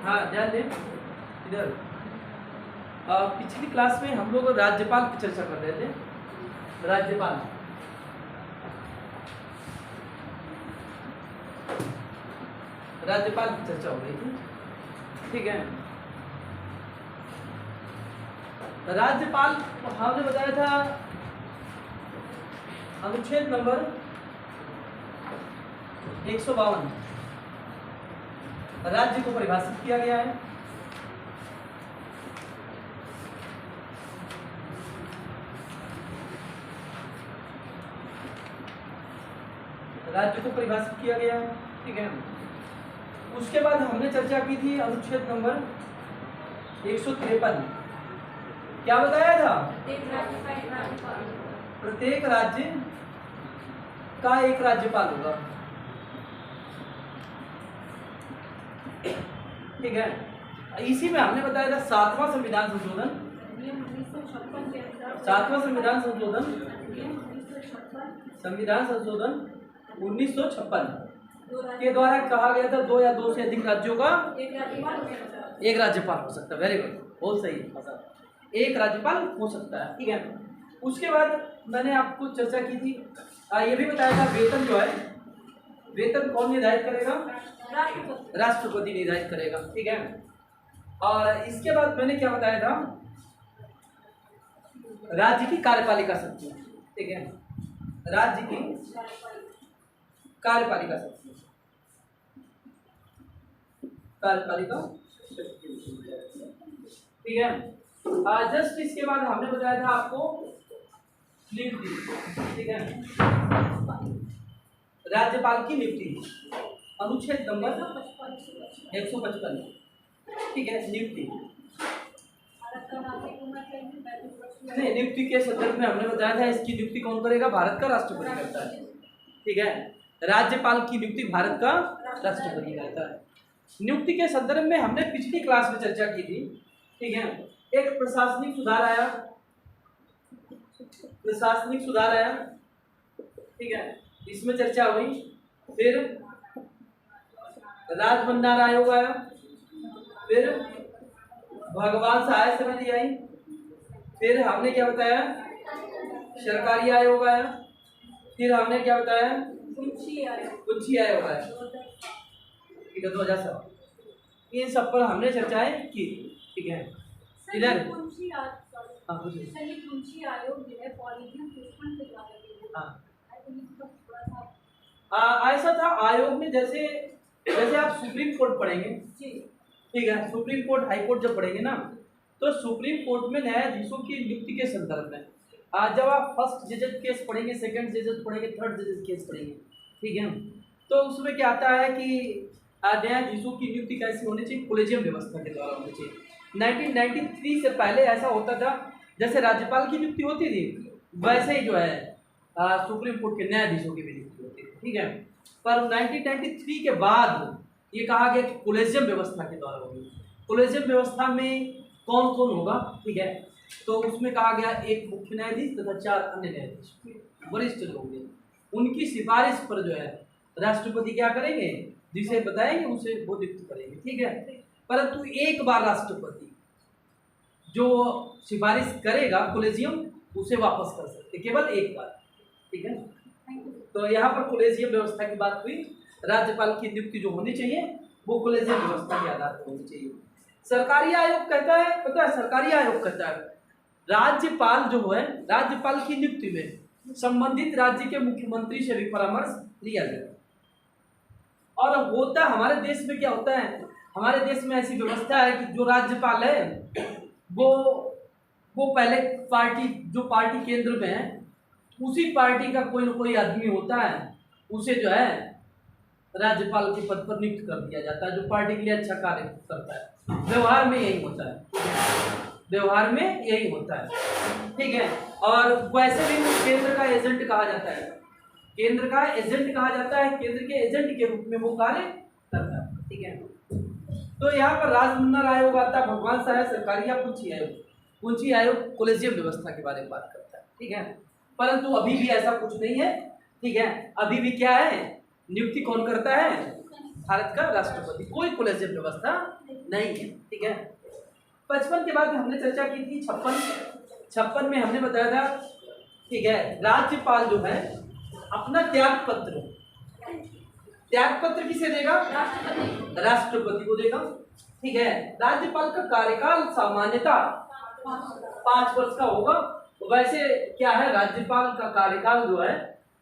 हाँ ध्यान दें इधर। पिछली क्लास में हम लोग राज्यपाल की चर्चा कर रहे थे। राज्यपाल राज्यपाल की चर्चा हो रही थी, ठीक है। राज्यपाल हमने बताया था अनुच्छेद नंबर 152 राज्य को परिभाषित किया गया है। राज्य को परिभाषित किया गया है, ठीक है। उसके बाद हमने चर्चा की थी अनुच्छेद नंबर 153। क्या बताया था? प्रत्येक राज्य का एक राज्यपाल होगा, ठीक है। इसी में हमने बताया था 7वां संविधान संशोधन, 7वां संविधान संशोधन 1956 के द्वारा कहा गया था 2 या 2 से अधिक राज्यों का एक राज्यपाल हो सकता है। वेरी गुड, बहुत सही, एक राज्यपाल हो सकता है, ठीक है। उसके बाद मैंने आपको चर्चा की थी, ये भी बताया था वेतन जो है, वेतन कौन निर्धारित करेगा? राष्ट्रपति निर्धारित करेगा, ठीक है। और इसके बाद मैंने क्या बताया था? राज्य की कार्यपालिका शक्ति, ठीक है। राज्य की कार्यपालिका शक्ति, कार्यपालिका ठीक है। जस्ट इसके बाद हमने बताया था आपको नियुक्ति, ठीक है। राज्यपाल की नियुक्ति अनुच्छेद नंबर 155, ठीक है। नियुक्ति नहीं, नियुक्ति के संदर्भ में हमने बताया था इसकी नियुक्ति कौन करेगा? भारत का राष्ट्रपति करता है, ठीक है। राज्यपाल की नियुक्ति भारत का राष्ट्रपति करता है। नियुक्ति के संदर्भ में हमने पिछली क्लास में चर्चा की थी, ठीक है। एक प्रशासनिक सुधार आया, प्रशासनिक सुधार आया, ठीक है, इसमें चर्चा हुई। फिर राजभंडार आयोग आया, फिर भगवान सहाय समिति आई, फिर हमने क्या बताया? सरकारी आयोग आया, फिर हमने क्या बताया? कुंची आयोग आया, ठीक है, 2007। इन सब पर हमने चर्चाएं की, ठीक है। इधर ऐसा था आयोग में, जैसे जैसे आप सुप्रीम कोर्ट पढ़ेंगे, ठीक है, सुप्रीम कोर्ट हाई कोर्ट जब पढ़ेंगे ना, तो सुप्रीम कोर्ट में न्यायाधीशों की नियुक्ति के संदर्भ में जब आप फर्स्ट जजेस केस पढ़ेंगे, सेकंड जजेस पढ़ेंगे, थर्ड जजेस केस पढ़ेंगे, ठीक है, तो उसमें क्या आता है कि न्यायाधीशों की नियुक्ति कैसी होनी चाहिए? कोलेजियम व्यवस्था के द्वारा होनी चाहिए। 1993 से पहले ऐसा होता था, जैसे राज्यपाल की नियुक्ति होती थी, वैसे ही जो है सुप्रीम कोर्ट के न्यायाधीशों की भी नियुक्ति होती थी, ठीक है। पर 1993 के बाद ये कहा गया कि कोलेजियम व्यवस्था के द्वारा होगी। कोलेजियम व्यवस्था में कौन कौन होगा, ठीक है, तो उसमें कहा गया एक मुख्य न्यायाधीश तथा 4 अन्य न्यायाधीश, वरिष्ठ लोग, उनकी सिफारिश पर जो है राष्ट्रपति क्या करेंगे? जिसे बताएंगे उसे वो नियुक्त करेंगे, ठीक है। परंतु एक बार राष्ट्रपति जो सिफारिश करेगा कोलेजियम, उसे वापस कर सकते केवल एक बार, ठीक है। तो यहाँ पर कोलेजियम व्यवस्था की बात हुई। राज्यपाल की नियुक्ति जो होनी चाहिए वो कोलेजियम व्यवस्था के आधार पर होनी चाहिए। सरकारी आयोग कहता है, पता है, सरकारी आयोग कहता है राज्यपाल जो है, राज्यपाल की नियुक्ति में संबंधित राज्य के मुख्यमंत्री से भी परामर्श लिया जाए। और होता हमारे देश में क्या होता है, हमारे देश में ऐसी व्यवस्था है कि जो राज्यपाल है वो पहले पार्टी, जो पार्टी केंद्र में है, उसी पार्टी का कोई ना कोई आदमी होता है, उसे जो है राज्यपाल के पद पर नियुक्त कर दिया जाता है, जो पार्टी के लिए अच्छा कार्य करता है। व्यवहार में यही होता है, व्यवहार में यही होता है, ठीक है। और वैसे भी केंद्र का एजेंट कहा जाता है, केंद्र का एजेंट कहा जाता है, केंद्र के एजेंट के रूप में वो कार्य करता है, ठीक है। तो यहाँ पर राजभंडार आयोग आता है, भगवान सहाय सरकारी या कुंची आयोग। कुंची आयोग कोलेजियम व्यवस्था के बारे में बात करता है, ठीक है। परंतु अभी भी ऐसा कुछ नहीं है, ठीक है। अभी भी क्या है, नियुक्ति कौन करता है? भारत का राष्ट्रपति, कोई कोलेजियम व्यवस्था नहीं है। ठीक है, 55 के बाद हमने चर्चा की थी 56 में हमने बताया था, ठीक है, राज्यपाल जो है अपना त्याग पत्र किसे देगा? राष्ट्रपति को देगा। ठीक है, राज्यपाल का कार्यकाल सामान्यतः 5 वर्ष का होगा। वैसे क्या है, राज्यपाल का कार्यकाल जो है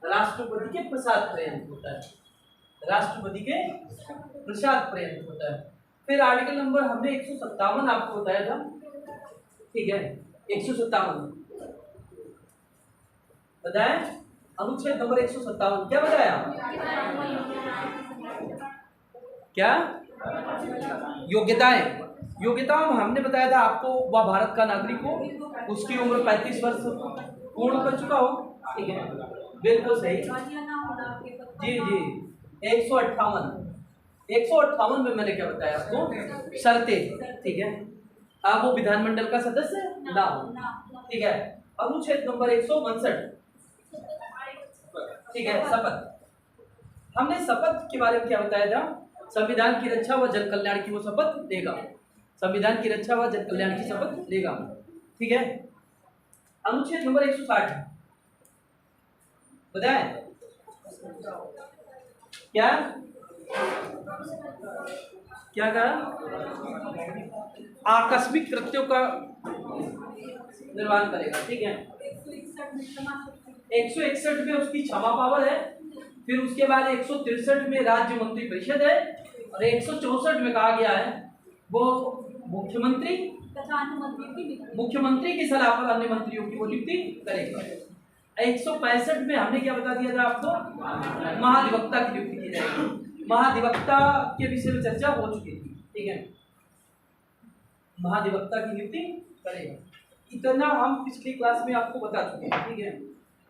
राष्ट्रपति के प्रसाद पर्यंत होता है, राष्ट्रपति के प्रसाद पर्यंत होता है। फिर आर्टिकल नंबर हमने 157 आपको बताया था। ठीक है, 157 बताया, अनुच्छेद नंबर 157 क्या बताया? क्या योग्यताओं में हमने बताया था आपको, वह भारत का नागरिक हो, उसकी उम्र 35 वर्ष पूर्ण कर चुका हो। ठीक है, बिल्कुल सही जी जी। 158 में मैंने क्या बताया आपको? शर्तें। ठीक है, आप वो विधानमंडल का सदस्य ना हो। ठीक है, अनुच्छेद नंबर 162, ठीक है, शपथ। हमने शपथ के बारे में क्या बताया था? संविधान की रक्षा व जन कल्याण की वो शपथ लेगा, संविधान की रक्षा व जन कल्याण की शपथ लेगा। ठीक है, अनुच्छेद नंबर 160 बताए क्या क्या कहा? आकस्मिक कृत्यों का निर्वहन करेगा। ठीक है, 161 में उसकी क्षमा पावर है। फिर उसके बाद 163 में राज्य मंत्री परिषद है, और 164 में कहा गया है वो मुख्यमंत्री की सलाह पर अन्य मंत्रियों की वो नियुक्ति करेगा। 165 में हमने क्या बता दिया था आपको? महाधिवक्ता की नियुक्ति की जाएगी। महाधिवक्ता के विषय में चर्चा हो चुकी थी। ठीक है, महाधिवक्ता की नियुक्ति करेगा। इतना हम पिछली क्लास में आपको बता चुके हैं। ठीक है,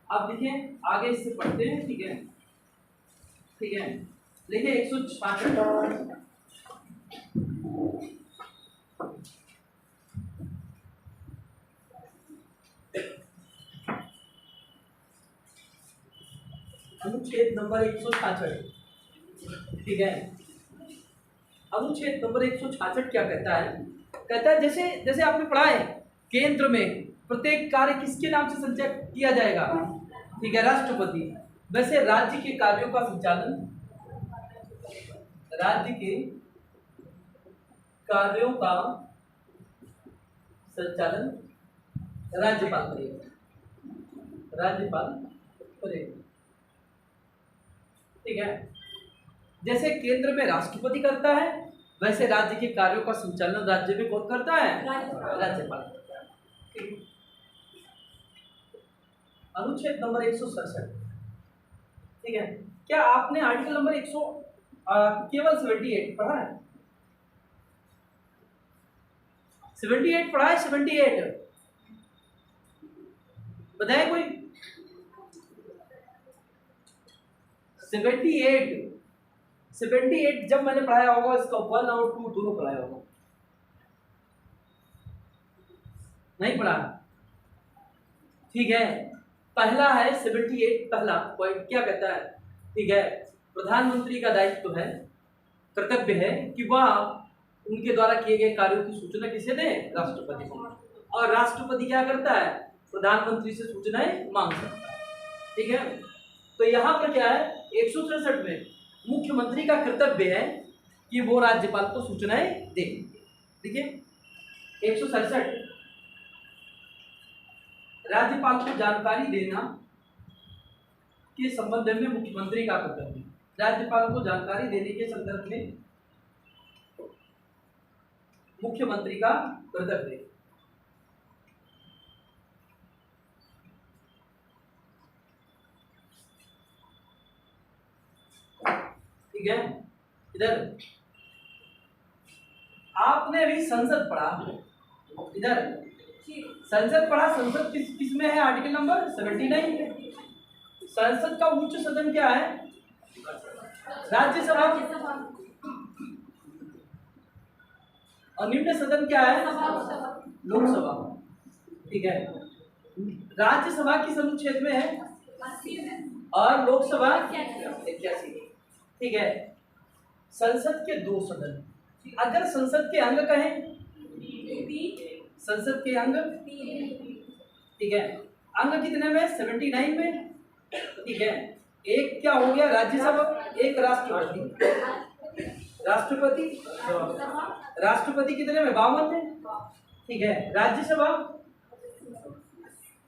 अब देखिए आगे इससे पढ़ते हैं। ठीक है, ठीक है, देखिए 166 अनुच्छेद नंबर 166। ठीक है, अनुच्छेद नंबर 166 क्या कहता है? कहता है जैसे जैसे आपने पढ़ा है, केंद्र में प्रत्येक कार्य किसके नाम से संचालित किया जाएगा? ठीक है, राष्ट्रपति। वैसे राज्य के कार्यों का संचालन, राज्य के कार्यों का संचालन राज्यपाल करेगा, राज्यपाल करेगा। ठीक है, जैसे केंद्र में राष्ट्रपति करता है, वैसे राज्य के कार्यों का संचालन राज्य में कौन करता है? राज्यपाल करता है। अनुच्छेद नंबर 167। ठीक है, क्या आपने आर्टिकल नंबर 100 केवल 78 पढ़ा है? 78 पढ़ा है? 78 बताए कोई? 78 जब मैंने पढ़ाया होगा, इसका 1 और 2 दोनों पढ़ाया होगा, नहीं पढ़ा? ठीक है, पहला है 78, पहला पॉइंट क्या कहता है? ठीक है, प्रधानमंत्री का दायित्व है, कर्तव्य है कि वह उनके द्वारा किए गए कार्यों की सूचना किसे दे? राष्ट्रपति को। और राष्ट्रपति क्या करता है? प्रधानमंत्री से सूचनाएं मांग सकता है। ठीक है, तो यहाँ पर क्या है? 163 में मुख्यमंत्री का कर्तव्य है कि वो राज्यपाल को सूचनाएं दे। ठीक है, 167 राज्यपाल को जानकारी देना के संबंध में मुख्यमंत्री का कर्तव्य, राज्यपाल को जानकारी देने के संदर्भ में मुख्यमंत्री का कर्तव्य। ठीक है, इधर आपने अभी संसद पढ़ा, इधर संसद पढ़ा। संसद किस में है? Article number 79। संसद का उच्च सदन क्या है? राज्यसभा। और निम्न सदन क्या है? लोकसभा। ठीक है, राज्यसभा किस अनुच्छेद में है? और लोकसभा 81। ठीक है, संसद के 2 सदन। अगर संसद के अंग कहें, संसद के अंग, ठीक है, अंग कितने में? 79 में, ठीक है। एक क्या हो गया? राज्यसभा, एक राष्ट्रपति, राष्ट्रपति, राष्ट्रपति कितने में? 52 में, ठीक है। राज्यसभा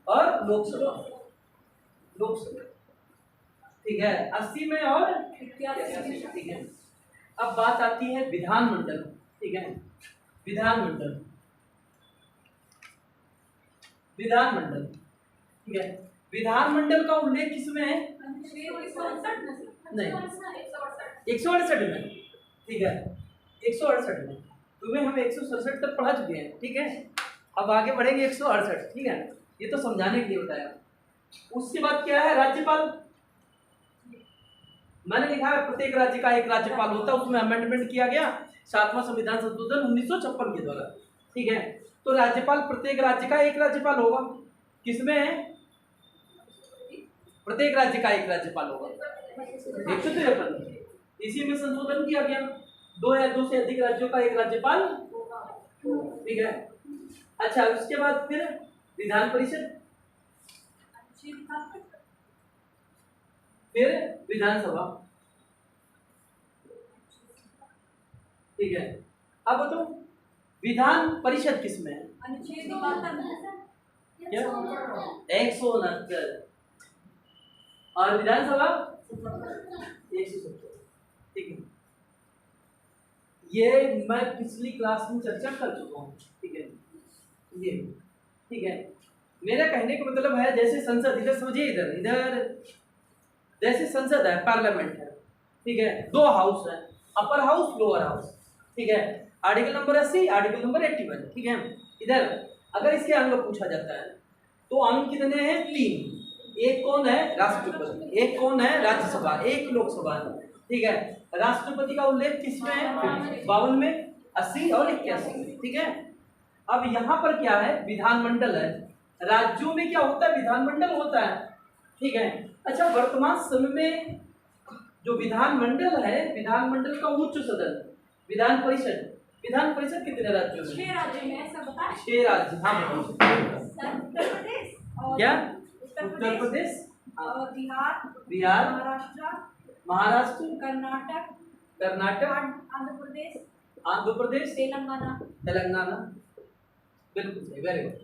और लोकसभा, लोकसभा, ठीक है, 80 में और 81, ठीक है। अब बात आती है विधानमंडल, ठीक है, विधानमंडल, विधानमंडल, ठीक है। विधानमंडल का उल्लेख किसमें है? नहीं, 168 में, ठीक है, 168 में। तुम्हें हम 167 तक पढ़ा चुके हैं, ठीक है। अब आगे बढ़ेंगे 168, ठीक है। ये तो समझाने के लिए बताया। उसके बाद क्या है? राज्यपाल। मैंने लिखा है प्रत्येक राज्य का एक राज्यपाल होता है, उसमें अमेंडमेंट किया गया 7वां संविधान संशोधन 1956 के द्वारा, ठीक है। तो राज्यपाल, प्रत्येक राज्य का एक राज्यपाल होगा। किसमें है? प्रत्येक राज्य का एक राज्यपाल होगा, 153, इसी में संशोधन किया गया, 2 या 2 से अधिक राज्यों का एक राज्यपाल, ठीक है। अच्छा, उसके बाद फिर विधान परिषद, फिर विधानसभा, ठीक है। अब बताओ विधान परिषद किसमें है? 169, और विधानसभा 170, ठीक है। ये मैं पिछली क्लास में चर्चा कर चुका हूँ, ठीक है, ये, ठीक है। मेरा कहने का मतलब है, जैसे संसद, इधर समझिए, इधर इधर जैसे संसद है, पार्लियामेंट है, ठीक है, 2 हाउस है, अपर हाउस, लोअर हाउस, ठीक है। आर्टिकल नंबर 80, आर्टिकल नंबर 81, ठीक है। इधर अगर इसके अंग पूछा जाता है तो अंग कितने हैं? 3। एक कौन है? राष्ट्रपति, एक कौन है? राज्यसभा, एक लोकसभा, ठीक है। राष्ट्रपति का उल्लेख किसमें है? 52 में, 80 और 81 में, ठीक है। अब यहाँ पर क्या है? विधानमंडल है। राज्यों में क्या होता है? विधानमंडल होता है, ठीक है। अच्छा, वर्तमान समय में जो विधानमंडल है, विधानमंडल का उच्च सदन विधान परिषद, विधान परिषद कितने राज्यों में? 6 राज्य में, सब बता। 6 राज्य, हाँ बताओ। उत्तर प्रदेश और क्या? उत्तर प्रदेश और बिहार, बिहार, महाराष्ट्र, महाराष्ट्र, कर्नाटक, कर्नाटक, आंध्र प्रदेश, आंध्र प्रदेश, तेलंगाना, तेलंगाना, बिल्कुल सही, वेरी गुड,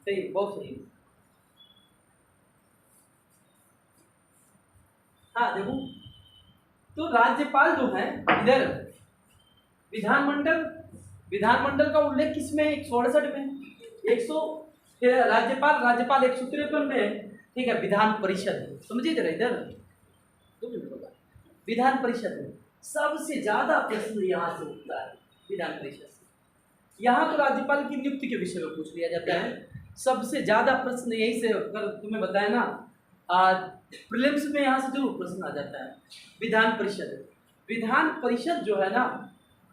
सही, बहुत सही। हाँ देखो, तो राज्यपाल जो है, इधर विधानमंडल, विधानमंडल का उल्लेख किसमें है? 168 में, 100, राज्यपाल, राज्यपाल 153 में है, ठीक है। विधान परिषद, समझिए जरा, इधर विधान परिषद में सबसे ज्यादा प्रश्न यहाँ से उठता है, विधान परिषद से। यहाँ तो राज्यपाल की नियुक्ति के विषय में पूछ लिया जाता है, सबसे ज्यादा प्रश्न यही से, अगर तुम्हें बताया ना, प्रीलिम्स में यहाँ से जरूर प्रश्न आ जाता है। विधान परिषद, विधान परिषद जो है ना,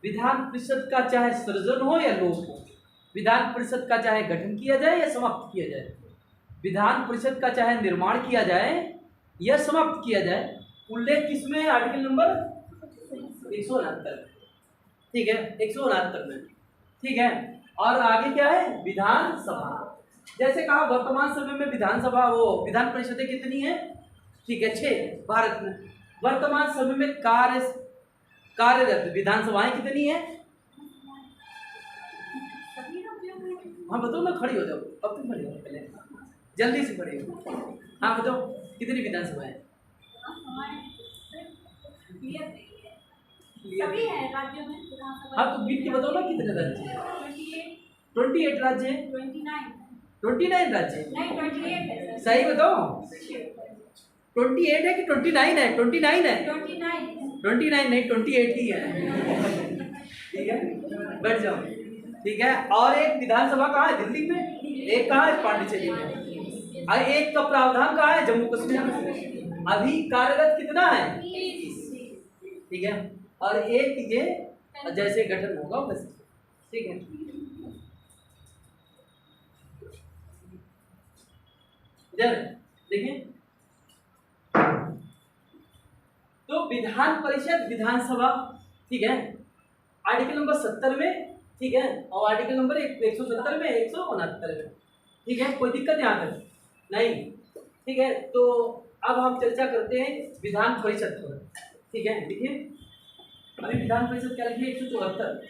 विधान परिषद का चाहे सृजन हो या लोप हो, विधान परिषद का चाहे गठन किया जाए या समाप्त किया जाए, विधान परिषद का चाहे निर्माण किया जाए या समाप्त किया जाए, उल्लेख किसमें है? आर्टिकल नंबर 169, ठीक है, 169 में, ठीक है। और आगे क्या है? विधानसभा। जैसे कहा वर्तमान समय में विधानसभा, वो विधान परिषदें कितनी है? ठीक है, 6 भारत में। वर्तमान समय में कार्यरत विधानसभाएं कितनी है? हाँ बताओ ना, खड़ी हो जाओ, अब तुम खड़ी हो, पहले जल्दी से खड़ी हो। हाँ बताओ, कितनी विधानसभाएं? सभी है राज्यों में विधानसभा। हाँ तो गिन के बताओ ना, कितने राज्य हैं? 28 राज्य हैं। 29 राज्य हैं? नहीं, 28 है। सही बताओ, 28 है कि 29 है? 29 है, 29 नहीं, 28 ही है, ठीक है, बैठ जाओ, ठीक है। और एक विधानसभा कहाँ है? दिल्ली में। एक कहाँ है? पांडिचेरी में। और एक का प्रावधान कहाँ है? जम्मू कश्मीर में। अभी कार्यरत कितना है? 30, ठीक है। और एक ये जैसे गठन होगा वैसे, ठीक है। इधर देखिए, तो तो विधान परिषद विधानसभा, ठीक है, आर्टिकल नंबर 70 में, ठीक है, और आर्टिकल नंबर 170 में, 169 में, ठीक है, कोई दिक्कत यहाँ तक नहीं, ठीक है। तो अब हम चर्चा करते हैं विधान परिषद पर, ठीक है। देखिए अभी विधान परिषद क्या लिखिए, 174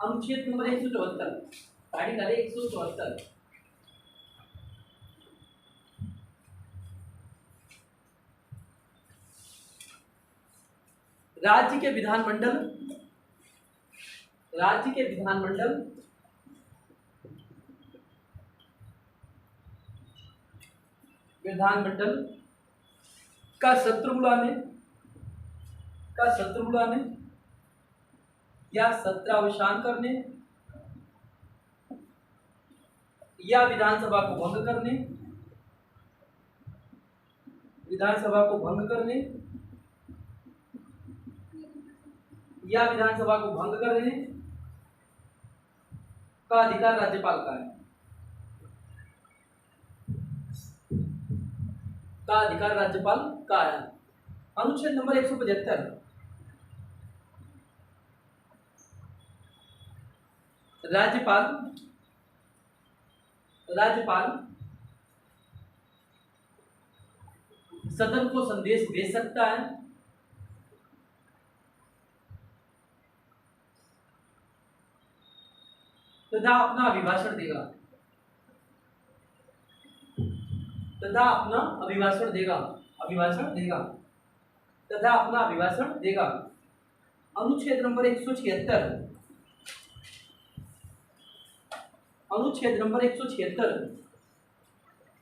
अनुच्छेद नंबर 174, आर्टिकल 174। राज्य के विधानमंडल, राज्य के विधानमंडल विधानमंडल का सत्र बुलाने या सत्रावसान करने या विधानसभा को भंग करने, विधानसभा को भंग करने या विधानसभा को भंग करने का अधिकार राज्यपाल का है, का अधिकार राज्यपाल का है। अनुच्छेद नंबर 175, राज्यपाल सदन को संदेश भेज सकता है तथा अपना अभिभाषण देगा, तथा अपना अभिभाषण देगा। अनुच्छेद नंबर 176,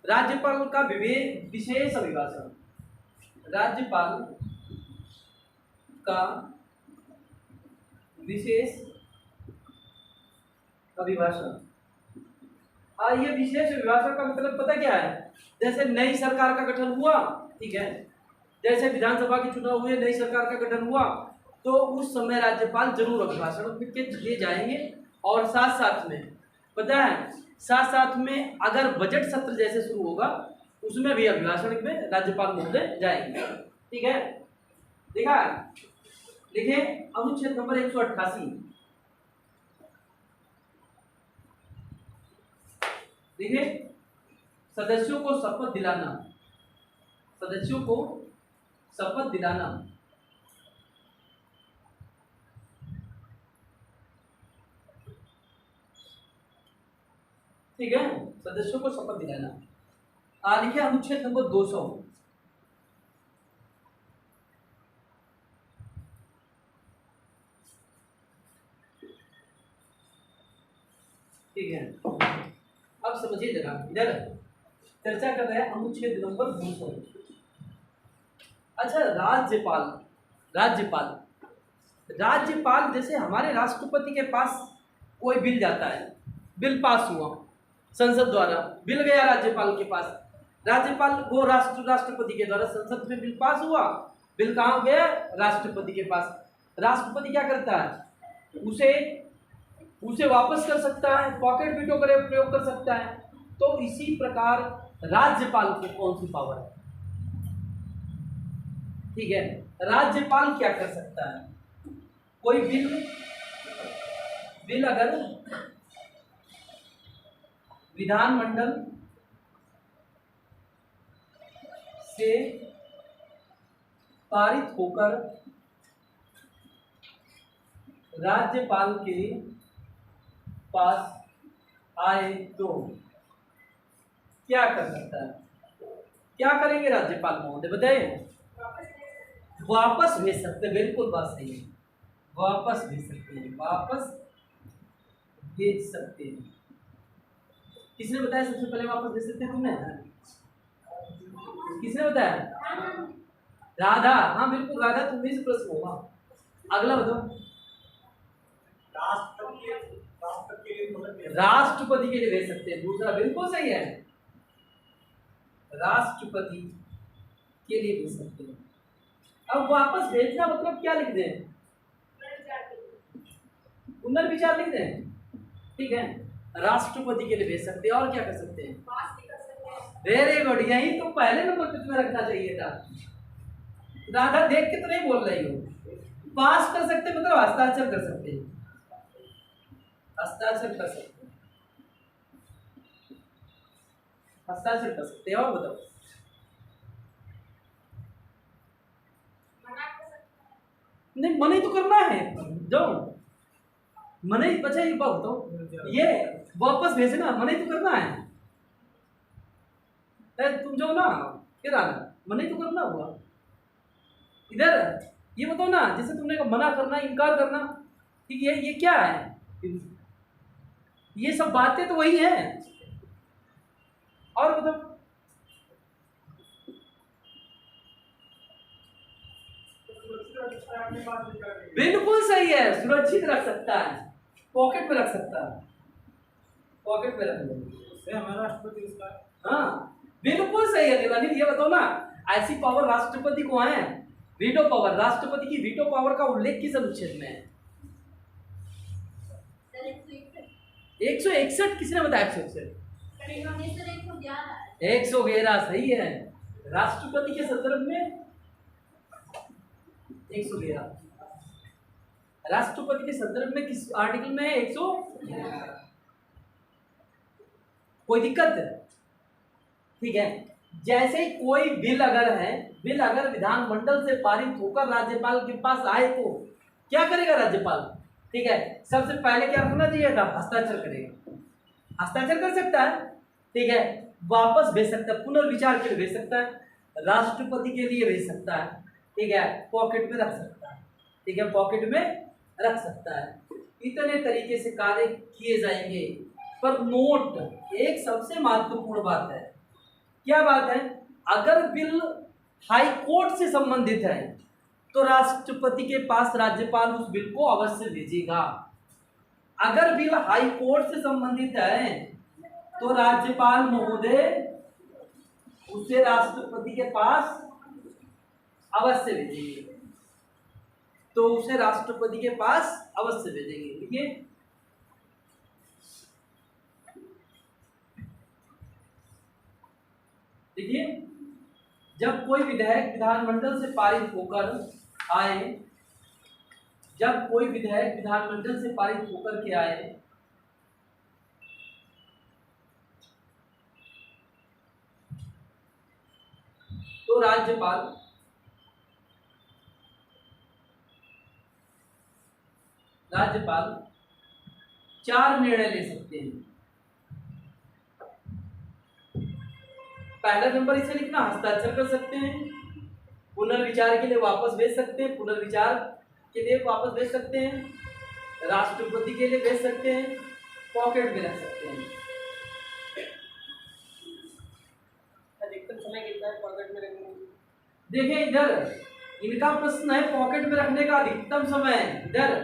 राज्यपाल का विशेष अभिभाषण, राज्यपाल का विशेष अभिभाषण। ये विशेष अभिभाषण का मतलब पता क्या है, जैसे नई सरकार का गठन हुआ, ठीक है, जैसे विधानसभा के चुनाव हुए, नई सरकार का गठन हुआ, तो उस समय राज्यपाल जरूर अभिभाषण के लिए जाएंगे। और साथ साथ में पता है, साथ साथ में अगर बजट सत्र जैसे शुरू होगा उसमें भी अभिभाषण में राज्यपाल महोदय जाएंगे, ठीक है। देखा, देखिए अनुच्छेद नंबर 188, देखिए सदस्यों को शपथ दिलाना, सदस्यों को शपथ दिलाना, ठीक है, सदस्यों को शपथ दिलाना। लिखिए अनुच्छेद नंबर 200, ठीक है। अब समझिए जरा, इधर चर्चा कर रहे हैं अनुच्छेद नंबर 200। अच्छा, राज्यपाल जैसे हमारे राष्ट्रपति के पास कोई बिल जाता है, बिल पास हुआ संसद द्वारा, बिल गया राज्यपाल के पास, राज्यपाल वो राष्ट्रपति के द्वारा संसद में बिल पास हुआ, बिल कहाँ गया, राष्ट्रपति के पास। राष्ट्रपति क्या करता है, उसे वापस कर सकता है, पॉकेट वीटो प्रयोग कर सकता है। तो इसी प्रकार राज्यपाल को कौन सी पावर है, ठीक है, राज्यपाल क्या कर सकता है, कोई बिल अगर विधानमंडल से पारित होकर राज्यपाल के पास आए तो क्या कर सकता है, क्या करेंगे राज्यपाल महोदय बताइए? वापस भेज सकते हैं, बिल्कुल बात सही है, वापस भेज सकते हैं, वापस भेज सकते हैं। किसने बताया सबसे पहले वापस भेज सकते हैं, तुमने? किसने बताया? राधा, हाँ बिल्कुल राधा, तुम्हें से प्रश्न होगा। अगला बताओ। राष्ट्रपति के लिए भेज सकते हैं, दूसरा बिल्कुल सही है, राष्ट्रपति के लिए भेज सकते हैं। अब वापस भेजना मतलब क्या लिख दें, पुनर्विचार लिख दें, ठीक है, राष्ट्रपति के लिए भेज सकते हैं। और क्या कर सकते हैं? वेरी गुड, यही तो पहले नंबर पे तुम्हें रखना चाहिए था, राधा देख के तो नहीं बोल रही हो। पास कर सकते मतलब हस्ताक्षर कर सकते हैं, हस्ताक्षर कर सकते हैं, हस्ताक्षर कर सकते हैं। और बताओ। मना कर सकते हैं। नहीं मना ही तो करना है, जाओ मना ही। अच्छा एक बात बताओ, ये वापस भेजना मना ही तो करना है। तुम जाओ ना, फिर आना, मना ही तो करना हुआ। इधर ये बताओ ना, जैसे तुमने कहा मना करना, इनकार करना, ठीक है, ये क्या है? ये सब बातें तो वही हैं। और बताओ। बिल्कुल सही है, सुरक्षित रख सकता है, पॉकेट में रख सकता है, पॉकेट में रख लो। हमारा राष्ट्रपति इसका। हाँ बिल्कुल सही है अनिल। ये बताओ ना, ऐसी पावर राष्ट्रपति को है, वीटो पावर। राष्ट्रपति की वीटो पावर का उल्लेख किस अनुच्छेद में है? 161। किसने बताया 161? 111 सही है। राष्ट्रपति के संदर्भ में 111, राष्ट्रपति के संदर्भ में किस आर्टिकल में है? 111। कोई दिक्कत है? ठीक है। जैसे ही कोई बिल अगर है, बिल अगर विधानमंडल से पारित होकर राज्यपाल के पास आए तो क्या करेगा राज्यपाल? ठीक है, सबसे पहले क्या करना चाहिए था? हस्ताक्षर करेगा। हस्ताक्षर कर सकता है, ठीक है, वापस भेज सकता है, पुनर्विचार के लिए भेज सकता है, राष्ट्रपति के लिए भेज सकता है, ठीक है, पॉकेट में रख सकता है, ठीक है, पॉकेट में रख सकता है। इतने तरीके से कार्य किए जाएंगे। पर नोट एक सबसे महत्वपूर्ण बात है। क्या बात है? अगर बिल हाई कोर्ट से संबंधित है तो राष्ट्रपति के पास राज्यपाल उस बिल को अवश्य भेजेगा। अगर बिल हाई कोर्ट से संबंधित है तो राज्यपाल महोदय उसे राष्ट्रपति के पास अवश्य भेजेंगे, तो उसे राष्ट्रपति के पास अवश्य भेजेंगे। ठीक है, देखिए, जब कोई विधेयक विधानमंडल से पारित होकर आए, जब कोई विधेयक विधानमंडल से पारित होकर के आए तो राज्यपाल चार निर्णय ले सकते हैं। पहला नंबर इसे लिखना, हस्ताक्षर कर सकते हैं, पुनर्विचार के लिए वापस भेज सकते हैं, पुनर्विचार के लिए वापस भेज सकते हैं, राष्ट्रपति के लिए भेज सकते हैं, पॉकेट में रख सकते हैं। अधिकतम समय कितना है पॉकेट में रखने? देखिए इधर इनका प्रश्न है पॉकेट में रखने का अधिकतम समय। इधर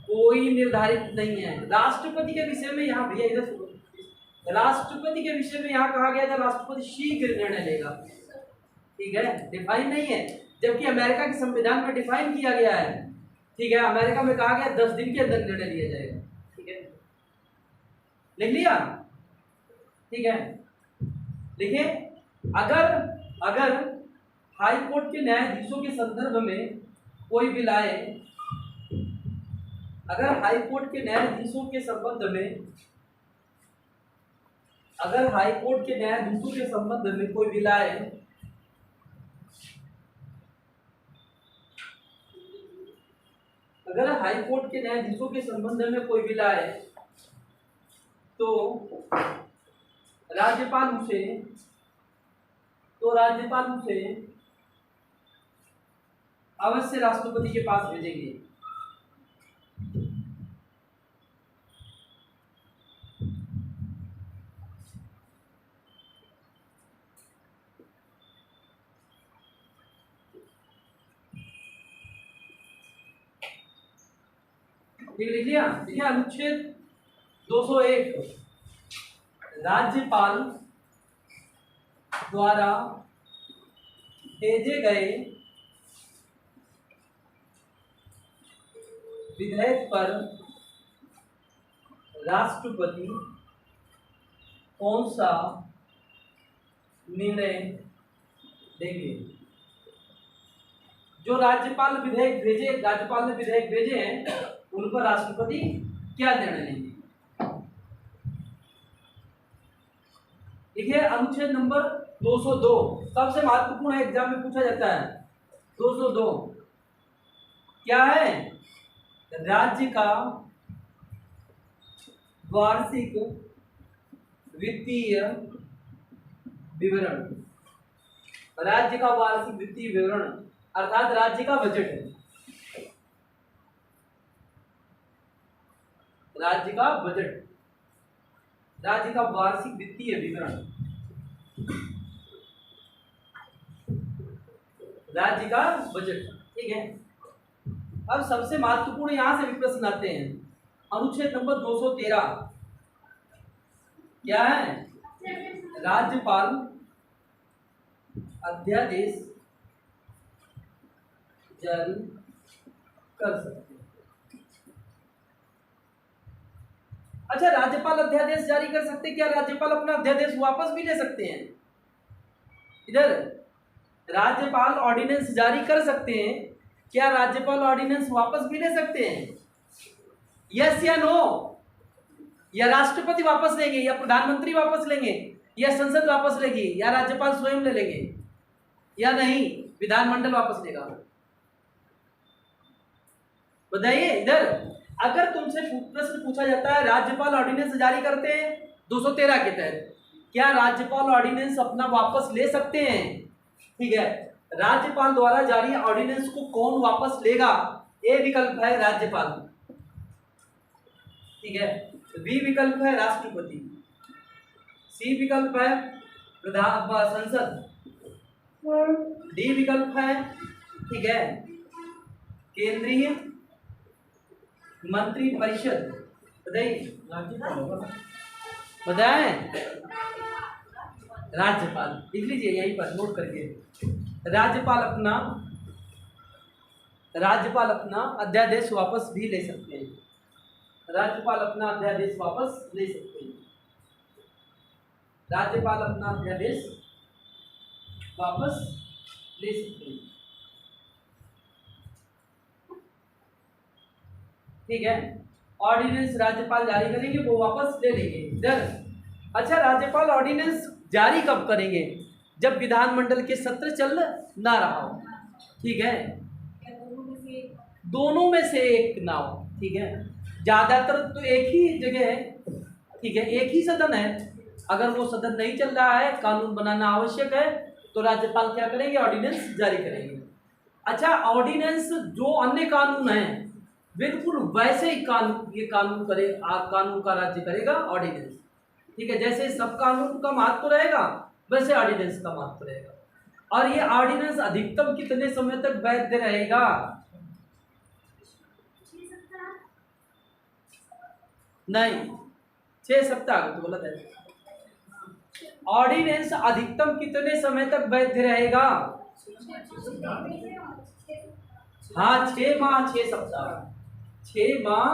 कोई निर्धारित नहीं है। राष्ट्रपति के विषय में यहाँ भैया इधर सुनो, राष्ट्रपति के विषय में यहाँ कहा गया था राष्ट्रपति शीघ्र निर्णय लेगा। ठीक है, डिफाइन नहीं है, जबकि अमेरिका के संविधान में डिफाइन किया गया है। ठीक है, अमेरिका में कहा गया 10 दिन के अंदर निर्णय लिया जाएगा। ठीक है, लिख लिया? ठीक है, देखिए, अगर हाई कोर्ट के न्यायाधीशों के संदर्भ में कोई बिल आए, अगर हाई कोर्ट के न्यायाधीशों के संबंध में, अगर हाई कोर्ट के न्यायाधीशों के संबंध में कोई बिल आए, अगर हाई कोर्ट के न्यायाधीशों के संबंध में कोई बिल आए तो राज्यपाल उसे अवश्य राष्ट्रपति के पास भेजेंगे। ठीक लिख लिया? देखिए अनुच्छेद 201 राज्यपाल द्वारा भेजे गए विधेयक पर राष्ट्रपति कौन सा निर्णय देंगे? जो राज्यपाल ने विधेयक भेजे हैं उन पर राष्ट्रपति क्या निर्णय लेंगे। देखिए अनुच्छेद नंबर 202 सबसे महत्वपूर्ण है, एग्जाम में पूछा जाता है। 202 क्या है? राज्य का वार्षिक वित्तीय विवरण। राज्य का वार्षिक वित्तीय विवरण अर्थात राज्य का बजट है। राज्य का बजट, राज्य का वार्षिक वित्तीय विवरण, राज्य का बजट। ठीक है, अब सबसे महत्वपूर्ण यहां से भी प्रश्न आते हैं। अनुच्छेद नंबर 213 क्या है? राज्यपाल अध्यादेश जारी कर सकते हैं। अच्छा, राज्यपाल अध्यादेश जारी कर सकते हैं। क्या राज्यपाल अपना अध्यादेश वापस भी ले सकते हैं? इधर राज्यपाल ऑर्डिनेंस जारी कर सकते हैं, क्या राज्यपाल ऑर्डिनेंस वापस भी ले सकते हैं? यस या नो? या राष्ट्रपति वापस लेंगे, या प्रधानमंत्री वापस लेंगे, या संसद वापस लेगी, या राज्यपाल स्वयं ले लेंगे, या नहीं विधानमंडल वापस लेगा? बताइए। इधर अगर तुमसे प्रश्न पूछा जाता है राज्यपाल ऑर्डिनेंस जारी करते हैं 213 के तहत, क्या राज्यपाल ऑर्डिनेंस अपना वापस ले सकते हैं? ठीक है, राज्यपाल द्वारा जारी ऑर्डिनेंस को कौन वापस लेगा? ए विकल्प है राज्यपाल, ठीक है, बी विकल्प है राष्ट्रपति, सी विकल्प है संसद, डी विकल्प है, ठीक है, केंद्रीय मंत्री परिषद। बताइए बताएं। राज्यपाल लिख लीजिए यहीं पर नोट करके। राज्यपाल अपना अध्यादेश वापस भी ले सकते हैं। राज्यपाल अपना अध्यादेश वापस ले सकते हैं। राज्यपाल अपना अध्यादेश वापस ले सकते हैं। ठीक है, ऑर्डिनेंस राज्यपाल जारी करेंगे, वो वापस ले लेंगे। इधर अच्छा, राज्यपाल ऑर्डिनेंस जारी कब करेंगे? जब विधानमंडल के सत्र चल ना रहा हो। ठीक है, दोनों में से एक ना हो। ठीक है, ज्यादातर तो एक ही जगह है, ठीक है, एक ही सदन है। अगर वो सदन नहीं चल रहा है, कानून बनाना आवश्यक है, तो राज्यपाल क्या करेंगे? ऑर्डिनेंस जारी करेंगे। अच्छा, ऑर्डिनेंस जो अन्य कानून हैं बिल्कुल वैसे ही कानून का राज्य करेगा ऑर्डिनेंस। ठीक है, जैसे सब कानून का महत्व रहेगा वैसे ऑर्डिनेंस का महत्व रहेगा। और ये ऑर्डिनेंस अधिकतम कितने समय तक वैध रहेगा? नहीं, 6 सप्ताह तो गलत है। ऑर्डिनेंस अधिकतम कितने समय तक वैध रहेगा? हाँ, 6 माह 6 सप्ताह। 6 माह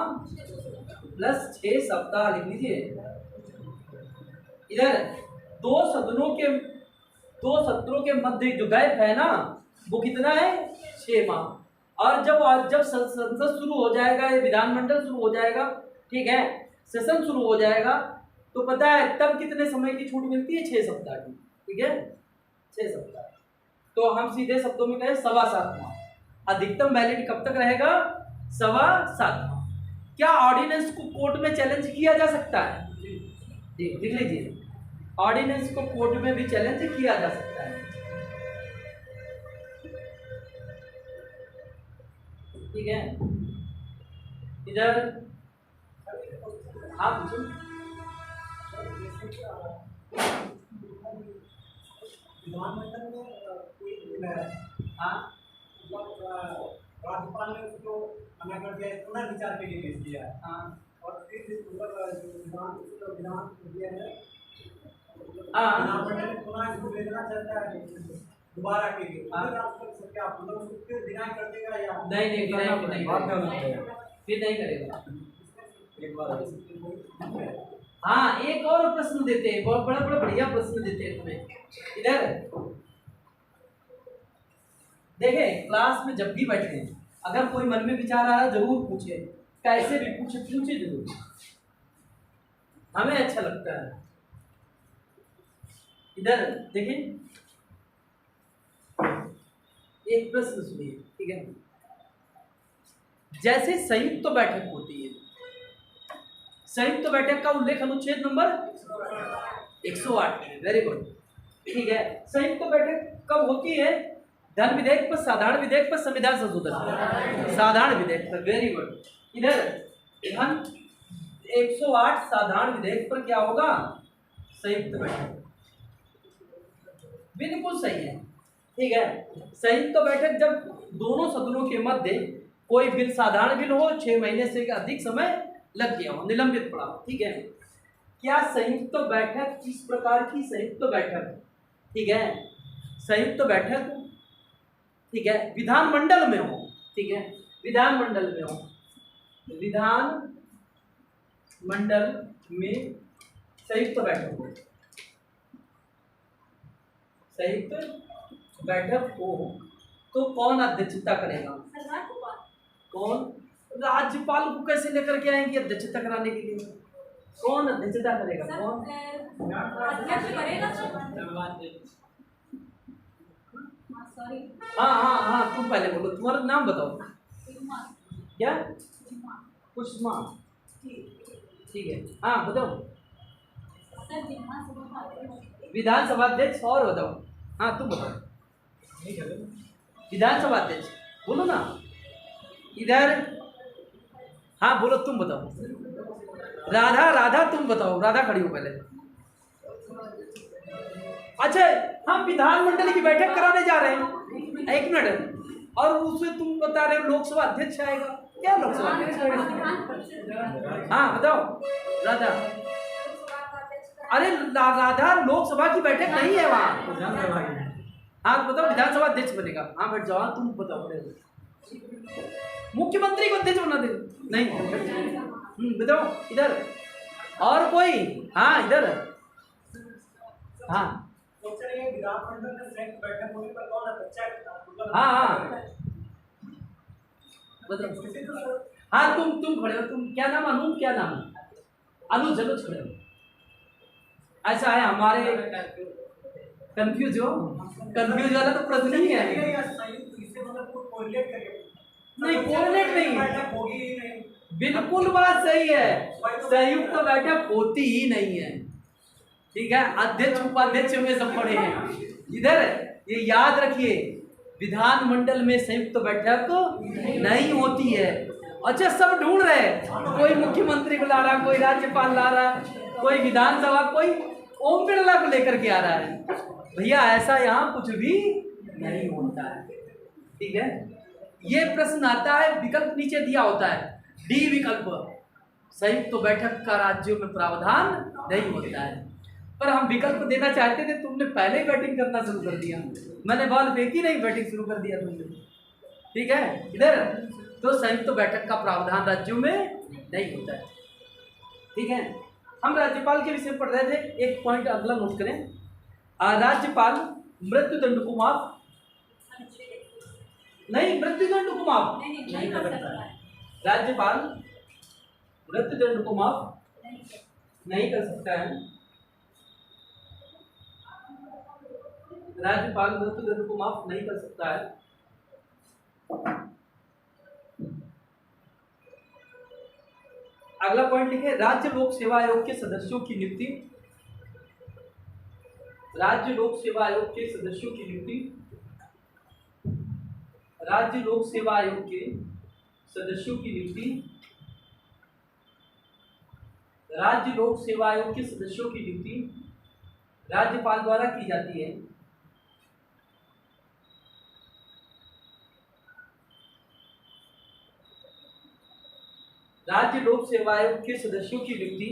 प्लस 6 सप्ताह लिख लीजिए। इधर दो सत्रों के मध्य जो गैप है ना, वो कितना है? 6 माह। और जब संसद शुरू हो जाएगा, ये विधानमंडल शुरू हो जाएगा, ठीक है, सेशन शुरू हो जाएगा, तो पता है तब कितने समय की छूट मिलती है? 6 सप्ताह की। ठीक है, 6 सप्ताह। तो हम सीधे शब्दों में कहें 7.25 माह। अधिकतम वैलिड कब तक रहेगा? 7.25 माह। क्या ऑर्डिनेंस को कोर्ट में चैलेंज किया जा सकता है? जी लिख लीजिए, ऑर्डिनेंस को कोर्ट में भी चैलेंज किया जा सकता है। ठीक है, इधर आप विधानमंडल में हाँ राज्यपाल ने उसको मना कर दिया, पुनर्विचार के लिए भेज दिया है। हाँ और फिर विधान दिया है, हाँ विधानमंडल में पुनः इसको भेजना चाहता है दोबारा के लिए। क्या फिर डिनाई कर देगा या नहीं फिर नहीं करेगा। एक बार हाँ, एक और प्रश्न देते हैं, बहुत बड़ा बढ़िया प्रश्न देते हैं तुम्हें। इधर देखें क्लास में जब भी बैठे अगर कोई मन में विचार आ रहा है जरूर पूछे, कैसे भी पूछे, पूछे जरूर, हमें अच्छा लगता है। इधर देखें, एक प्रश्न सुनिए, ठीक है। जैसे संयुक्त तो बैठक होती है, संयुक्त तो बैठक का उल्लेख अनुच्छेद नंबर 108 में, वेरी गुड, ठीक है। संयुक्त तो बैठक कब होती है? धन विधेयक पर, साधारण विधेयक पर, संविधान संशोधन, साधारण विधेयक पर, वेरी गुड। इधर धन 108 साधारण विधेयक पर क्या होगा? संयुक्त बैठक, बिल्कुल सही है, ठीक है। संयुक्त बैठक जब दोनों सदनों के मध्य कोई बिल, साधारण बिल हो, 6 महीने से अधिक समय लग गया हो, निलंबित पड़ा हो, ठीक है। क्या संयुक्त बैठक किस प्रकार की संयुक्त बैठक, ठीक है, संयुक्त बैठक, ठीक है, विधानमंडल में हो, ठीक है, विधानमंडल में हो, विधान मंडल में संयुक्त बैठक हो, संयुक्त बैठक हो तो कौन अध्यक्षता करेगा? सरकार को बात कौन? राज्यपाल को कैसे लेकर के आएंगे अध्यक्षता कराने के लिए? कौन अध्यक्षता करेगा? कौन? अध्यक्ष करेगा सॉरी हाँ हाँ हाँ, तुम पहले बोलो, तुम्हारा नाम बताओ। क्या? कुष्मा, ठीक है, हाँ बताओ। विधानसभा अध्यक्ष, और बताओ, हाँ तुम बताओ। विधानसभा अध्यक्ष बोलो ना इधर, हाँ बोलो, तुम बताओ। राधा, राधा तुम बताओ, राधा खड़ी हो पहले। अच्छा, हम विधानमंडल की बैठक कराने जा रहे हैं, एक मिनट, और उसमें तुम बता रहे हो लोकसभा अध्यक्ष आएगा? क्या लोकसभा अध्यक्ष आएगा? हाँ बताओ राधा। अरे राधा, लोकसभा की बैठक नहीं है वहाँ। हाँ बताओ, विधानसभा अध्यक्ष बनेगा। हाँ बैठ जाओ, तुम बताओ। मुख्यमंत्री को अध्यक्ष बना दे? नहीं। बताओ इधर, और कोई? हाँ इधर, हाँ विधानमंडल में संयुक्त बैठक होने पर कौन अध्यक्ष? हाँ हाँ बताओ। हाँ तुम खड़े हो, तुम क्या नाम? अनु, क्या नाम? अनुज, अनुज खड़े हो। ऐसा है हमारे, कंफ्यूज हो, कंफ्यूज वाला तो प्रश्न ही है। नहीं, कोरिलेट नहीं, बैठक होगी ही नहीं। बिल्कुल बात सही है, संयुक्त बैठक होती ही नहीं है, ठीक है। अध्यक्ष उपाध्यक्ष में सब पड़े हैं। इधर ये याद रखिए, विधानमंडल में संयुक्त बैठक नहीं होती है। अच्छा, सब ढूंढ रहे हैं, कोई मुख्यमंत्री को ला रहा, कोई राज्यपाल ला रहा, कोई विधानसभा, कोई ओम बिरला को लेकर के आ रहा है। भैया ऐसा यहाँ कुछ भी नहीं होता है, ठीक है। ये प्रश्न आता है, विकल्प नीचे दिया होता है, डी विकल्प, संयुक्त बैठक का राज्यों में प्रावधान नहीं होता है। पर हम विकल्प देना चाहते थे, तुमने पहले ही बैटिंग करना शुरू कर दिया। मैंने बॉल फेंकी नहीं, बैटिंग शुरू कर दिया तुमने, ठीक है। इधर तो संयुक्त बैठक का प्रावधान राज्यों में नहीं होता है, ठीक है। हम राज्यपाल के विषय पढ़ रहे थे, एक पॉइंट अगला नोट करें। राज्यपाल मृत्युदंड को माफ नहीं, मृत्युदंड को माफ नहीं कर सकता है। राज्यपाल मृत्युदंड को माफ नहीं कर सकता है। राज्यपाल मृत्युदंड को माफ नहीं कर सकता है। अगला पॉइंट लिखे, राज्य लोक सेवा आयोग के सदस्यों की नियुक्ति, राज्य लोक सेवा आयोग के सदस्यों की नियुक्ति, राज्य लोक सेवा आयोग के सदस्यों की नियुक्ति, राज्य लोक सेवा आयोग के सदस्यों की नियुक्ति राज्यपाल द्वारा की जाती है। राज्य लोक सेवा आयोग के सदस्यों की नियुक्ति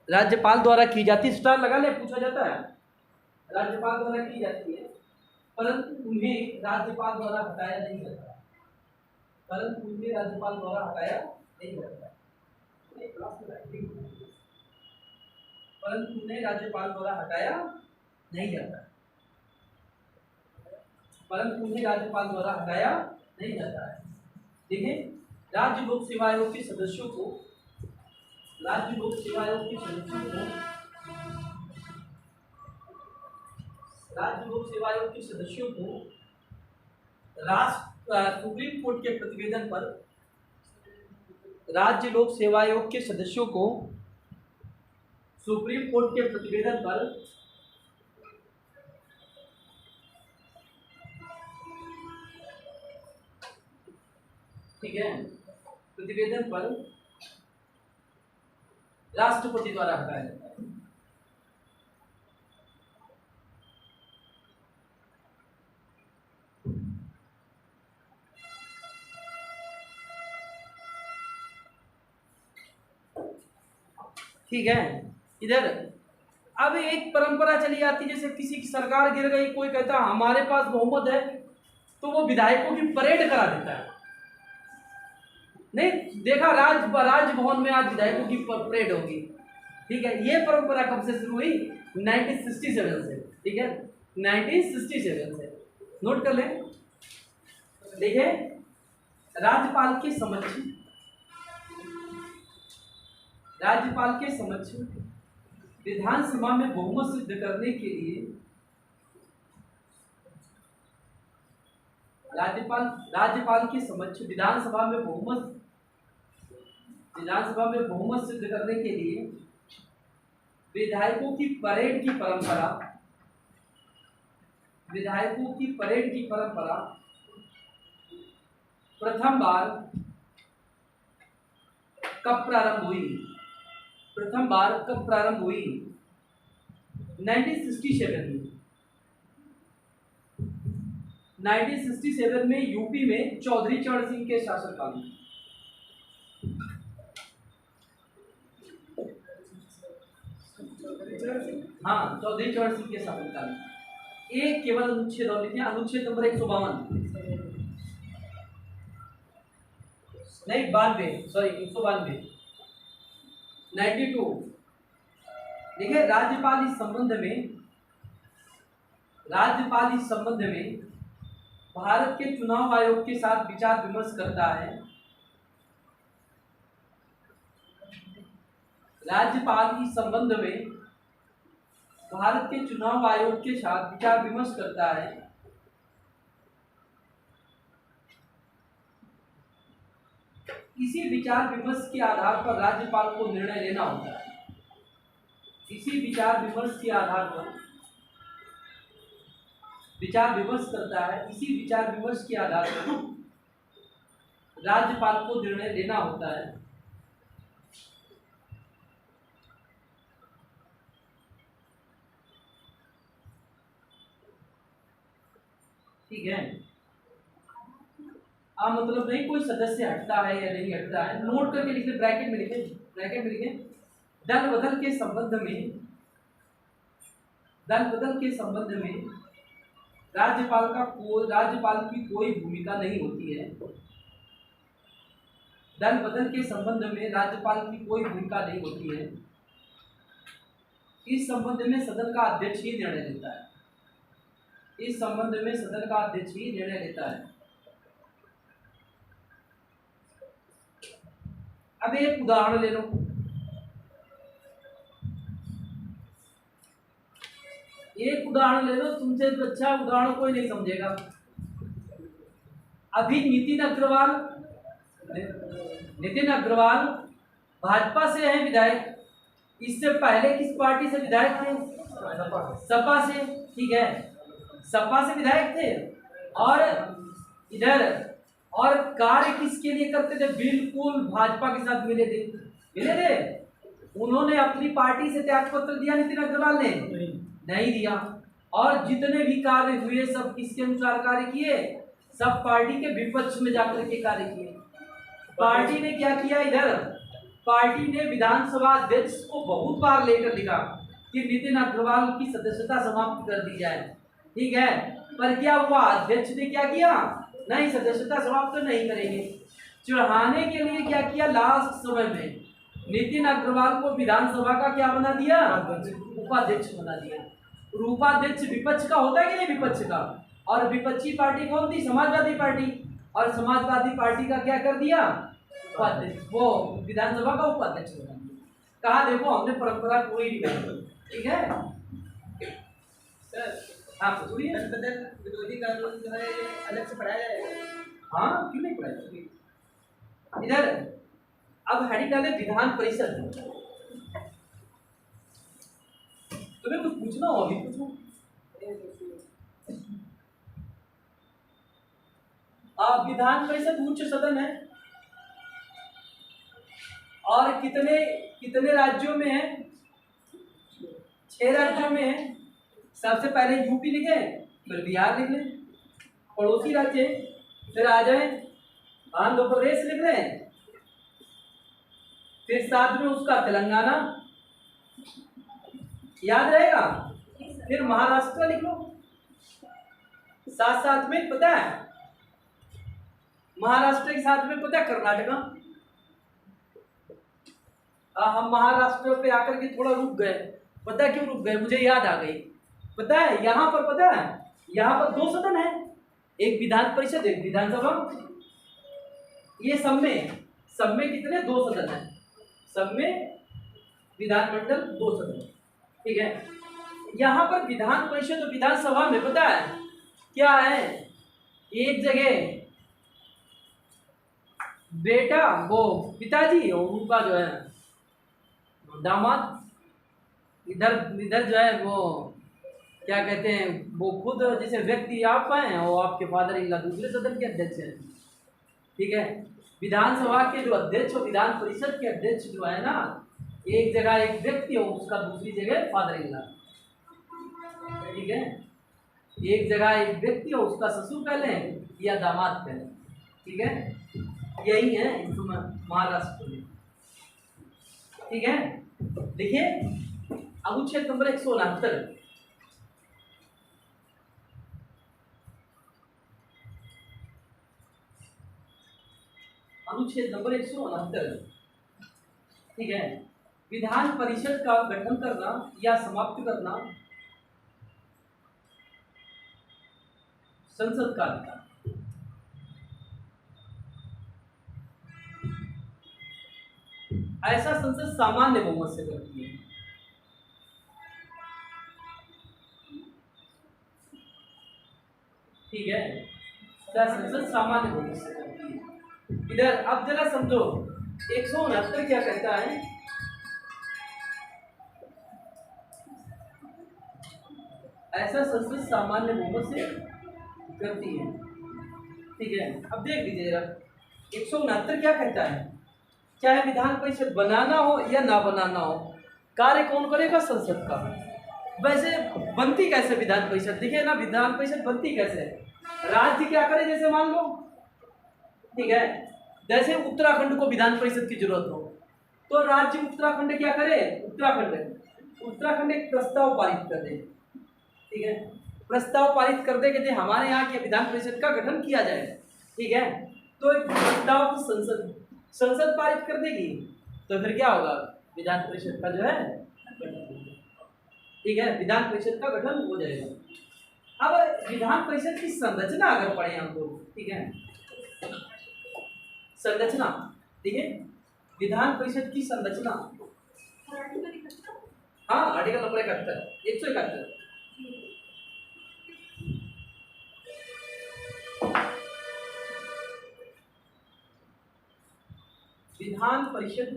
राज्यपाल द्वारा की जाती है। स्टार लगा ले, पूछा जाता है, राज्यपाल द्वारा की जाती है, परंतु उन्हें राज्यपाल द्वारा हटाया नहीं जाता, परंतु उन्हें राज्यपाल द्वारा हटाया नहीं जाता, परंतु उन्हें राज्यपाल द्वारा हटाया नहीं जाता। परंतु उन्हें राज्यपाल द्वारा हटाया नहीं जाता है। देखें, राज्य लोक सेवा आयोग के सदस्यों को राज्य लोक सेवा आयोग के सदस्यों को राज्य लोक सेवा आयोग के सदस्यों को सुप्रीम कोर्ट के प्रतिवेदन पर राज्य लोक सेवा आयोग के सदस्यों को सुप्रीम कोर्ट के प्रतिवेदन पर ठीक है, प्रतिवेदन पर राष्ट्रपति द्वारा हटाया जाता है। ठीक है, इधर अब एक परंपरा चली आती है, जैसे किसी की सरकार गिर गई, कोई कहता है हमारे पास बहुमत है, तो वो विधायकों की परेड करा देता है। नहीं देखा, राजभवन में आज विधायकों की परेड होगी। ठीक है, ये परंपरा कब से शुरू हुई? 1967 से। ठीक है, 1967 से नोट कर लें। देखिए, राज्यपाल के समक्ष विधानसभा में बहुमत सिद्ध करने के लिए राज्यपाल के समक्ष विधानसभा में बहुमत सिद्ध करने के लिए विधायकों की परेड की परंपरा प्रथम बार कब प्रारंभ हुई? 1967 में यूपी में चौधरी चरण सिंह के शासनकाल में। हाँ, चौधरी चरण सिंह के शासनकाल में एक केवल अनुच्छेद और लिखिए, अनुच्छेद नंबर 152 नहीं 192 92। देखिए, राज्यपाल इस संबंध में भारत के चुनाव आयोग के साथ विचार विमर्श करता है। राज्यपाल इस संबंध में भारत के चुनाव आयोग के साथ विचार विमर्श करता है। इसी विचार विमर्श के आधार पर राज्यपाल को निर्णय लेना होता है। इसी विचार विमर्श के आधार पर विचार विमर्श करता है। इसी विचार विमर्श के आधार पर राज्यपाल को निर्णय लेना होता है। ठीक है, मतलब नहीं कोई सदस्य हटता है या नहीं हटता है, नोट करके लिखे, ब्रैकेट में लिखे। दल बदल के संबंध में राज्यपाल की कोई भूमिका नहीं होती है। दल बदल के संबंध में राज्यपाल की कोई भूमिका नहीं होती है। इस संबंध में सदन का अध्यक्ष ही निर्णय लेता है। अब एक उदाहरण ले लो। तुमसे अच्छा उदाहरण कोई नहीं समझेगा। अभी नितिन अग्रवाल भाजपा से हैं विधायक। इससे पहले किस पार्टी से विधायक थे? सपा से। ठीक है, सपा से विधायक थे। और इधर और कार्य किसके लिए करते थे? बिल्कुल भाजपा के साथ मिले थे। उन्होंने अपनी पार्टी से त्यागपत्र दिया नितिन अग्रवाल ने? नहीं दिया। और जितने भी कार्य हुए सब किसके अनुसार कार्य किए? सब पार्टी के विपक्ष में जाकर के कार्य किए। पार्टी ने क्या किया? इधर पार्टी ने विधानसभा अध्यक्ष को बहुत बार लेटर लिखा कि नितिन अग्रवाल की सदस्यता समाप्त कर दी जाए। ठीक है, पर क्या हुआ? अध्यक्ष ने क्या किया? नहीं, सदस्यता समाप्त तो नहीं करेंगे। चढ़ाने के लिए क्या किया? लास्ट समय में नितिन अग्रवाल को विधानसभा का क्या बना दिया? उपाध्यक्ष बना दिया। और उपाध्यक्ष विपक्ष का होता है कि नहीं? विपक्ष का। और विपक्षी पार्टी कौन थी? समाजवादी पार्टी। और समाजवादी पार्टी का क्या कर दिया? उपाध्यक्ष, वो विधानसभा का उपाध्यक्ष बना दिया। कहा देखो हमने परंपरा पूरी नहीं करी। ठीक है सर, हाँ पूछिए। संसद विरोधी कानून जो है ये अलग से पढ़ाया जाएगा। हाँ क्यों नहीं पढ़ाया? इधर अब हेडिंग डाले विधान परिषद। तुम्हें कुछ पूछना हो अभी पूछो। विधान परिषद उच्च सदन है और कितने कितने राज्यों में है? 6 राज्यों में है। सबसे पहले यूपी लिखे, फिर बिहार लिख लें, पड़ोसी राज्य, फिर आ जाए आंध्र प्रदेश लिख लें, फिर साथ में उसका तेलंगाना, याद रहेगा, फिर महाराष्ट्र लिख लो। साथ साथ में पता है महाराष्ट्र के साथ में पता है कर्नाटका। हम महाराष्ट्र पे आकर के थोड़ा रुक गए। पता है क्यों रुक गए? मुझे याद आ गई। पता है यहाँ पर, पता है यहाँ पर 2 सदन है, एक विधान परिषद एक विधानसभा। ये सब में कितने? 2 सदन है। सब में विधानमंडल 2 सदन। ठीक है, यहाँ पर विधान परिषद और विधानसभा में पता है क्या है? एक जगह बेटा वो पिताजी और उनका जो है दामाद, इधर इधर जो है वो क्या कहते हैं, वो खुद जैसे व्यक्ति आप हैं और आपके फादर इन लॉ दूसरे सदन के अध्यक्ष हैं। ठीक है, विधानसभा के जो अध्यक्ष और विधान परिषद के अध्यक्ष जो है ना, एक जगह एक व्यक्ति हो, उसका दूसरी जगह फादर इन लॉ। ठीक है, एक जगह एक व्यक्ति हो, उसका ससुर कह लें या दामाद कह लें। ठीक है, यही है इसमें महाराष्ट्र में। ठीक है, देखिए अनुच्छेद नंबर 169। अनुच्छेद नंबर 169। ठीक है, विधान परिषद का गठन करना या समाप्त करना संसद का अधिकार। ऐसा संसद सामान्य बहुमत से करती है। ठीक है, संसद सामान्य बहुमत से करती है। इधर अब जरा समझो 169 क्या कहता है? ऐसा संसद सामान्य बहुमत से करती है। ठीक है, अब देख लीजिए जरा 169 क्या कहता है? चाहे विधान परिषद बनाना हो या ना बनाना हो, कार्य कौन करेगा? संसद का। वैसे बनती कैसे विधान परिषद? देखिए ना, विधान परिषद बनती कैसे? राज्य क्या करे, जैसे मान लो, ठीक है, जैसे उत्तराखंड को विधान परिषद की जरूरत हो तो राज्य उत्तराखंड क्या करे? उत्तराखंड एक प्रस्ताव पारित कर दे। ठीक है, प्रस्ताव पारित कर दे कि हमारे यहाँ के विधान परिषद का गठन किया जाए। ठीक है, तो एक प्रस्ताव की संसद पारित कर देगी, तो फिर क्या होगा? विधान परिषद का जो है गठन। ठीक है, विधान परिषद का गठन हो जाएगा। अब विधान परिषद की संरचना अगर पढ़े हम लोग, ठीक है, संरचना देखिए, विधान परिषद की संरचना, हाँ आर्टिकल नंबर 171। विधान परिषद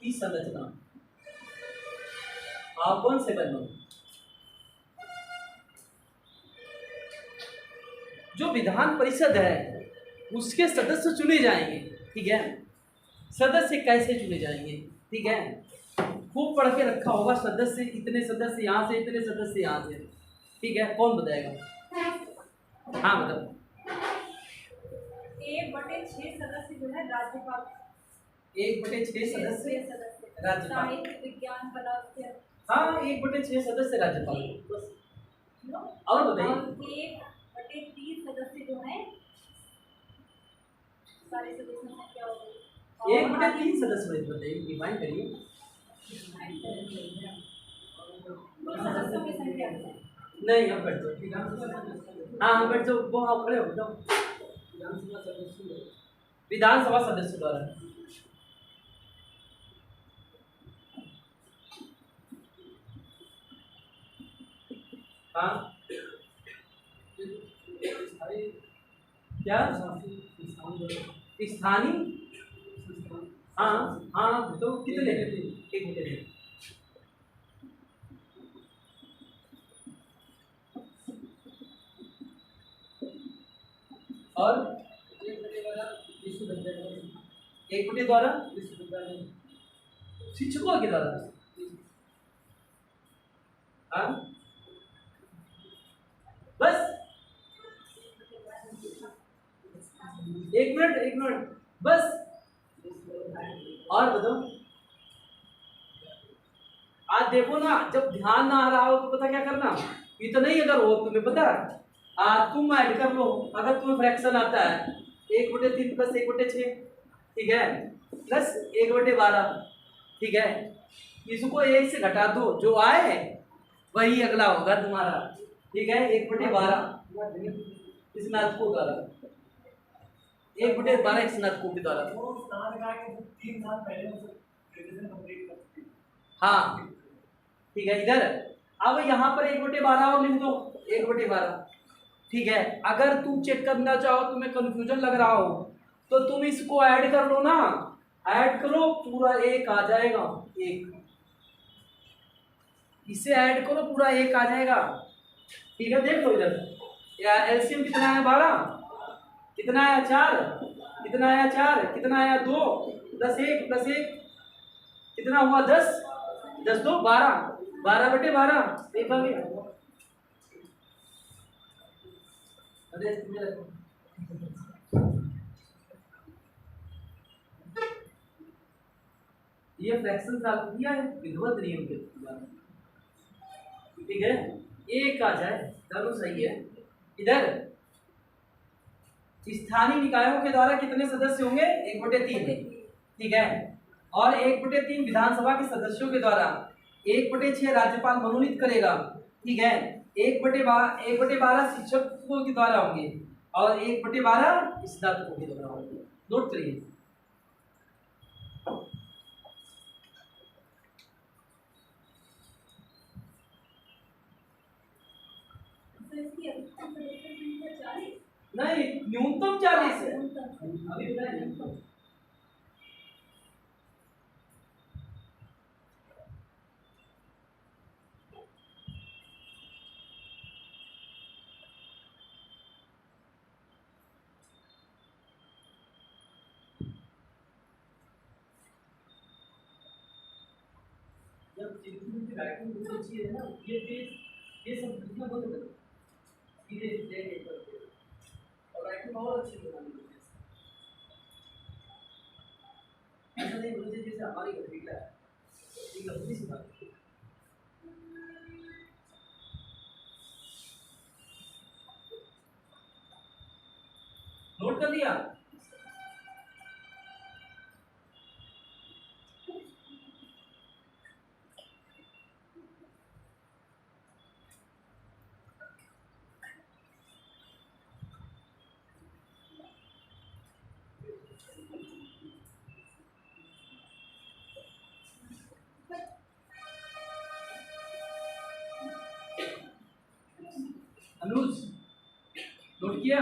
की संरचना आप कौन से बनना? जो विधान परिषद है उसके सदस्य चुने जाएंगे। ठीक है, सदस्य कैसे चुने जाएंगे? ठीक है, खूब पढ़ के रखा होगा, सदस्य इतने सदस्य यहाँ से, इतने सदस्य यहाँ से। ठीक है, कौन बताएगा? हाँ बताओ। 1/6 सदस्य जो है राज्यपाल। 1/6 सदस्य राज्यपाल। साहित्य, विज्ञान, कला के। हाँ, 1/6 सदस्य राज्यपाल। और बताइए। 1/3 सदस्य जो है सारे सदस्यों में क्या होगा? 1/3 सदस्य बताइए, डिफाइन करिए। कुल सदस्यों की संख्या नहीं, अब बैठ जाओ। हाँ हाँ बैठ जाओ, वो हाँ खड़े हो जाओ। विधानसभा सदस्य द्वारा। हाँ क्या स्थानीय, हाँ हाँ तो कितने, एक मिनट। और एक बटे द्वारा शिक्षकों के द्वारा। हाँ बस एक मिनट बस। और बताओ, आज देखो ना, जब ध्यान ना आ रहा हो तो पता क्या करना, इतना ही अगर हो तुम्हें पता तुम ऐड कर लो। अगर तुम्हें फ्रैक्शन आता है 1/3 प्लस 1/6, ठीक है, प्लस 1/12, ठीक है, इसको 1 से घटा दो, जो आए वही अगला होगा तुम्हारा, ठीक है। 1/12 इस नाटकों द्वारा, 1/12 इस नाटकों के द्वारा। वो स्नान का के 3 साल पहले ग्रेजुएशन कंप्लीट कर चुके हैं। हाँ ठीक है, इधर अब यहाँ पर 1/12 और लिख दो, 1/12, ठीक है। अगर तुम चेक करना चाहो, तुम्हें कंफ्यूजन लग रहा हो, तो तुम इसको ऐड कर लो ना, ऐड करो पूरा 1 आ जाएगा, 1 इसे ऐड करो पूरा 1 आ जाएगा, ठीक है। देख लो इधर, या एलसीएम कितना है 12, कितना आया 4, कितना आया 4, कितना आया 2 प्लस 1 प्लस 1 कितना हुआ 10, 10 2 12, 12/12 एक आ गया। अरे ये फ्रैक्शन चालू किया है विधिवत नियम के द्वारा, ठीक है। 1 आ जाए दोनों सही है। इधर स्थानीय निकायों के द्वारा कितने सदस्य होंगे, 1/3, ठीक है। और 1/3 विधानसभा के सदस्यों के द्वारा 1/6 राज्यपाल मनोनीत करेगा, ठीक है। 1/12 शिक्षकों के द्वारा होंगे और 1/12 स्नातकों के द्वारा होंगे। नोट करिए। तो इसकी अधिकतम सदस्य संख्या 40, नहीं, न्यूनतम 40 है, न्यूनतम। अभी बताया न्यूनतम। जब जितनी राइटिंग बहुत अच्छी है ना, ये पेज ये सब लिखना बंद कर दो, सीधे लेके करते हो, और राइटिंग और अच्छी बनानी है। ऐसा नहीं होना चाहिए जैसे हमारी कविता है, ये लंबी सी बात है। नोट कर लिया। अनुज नोट किया,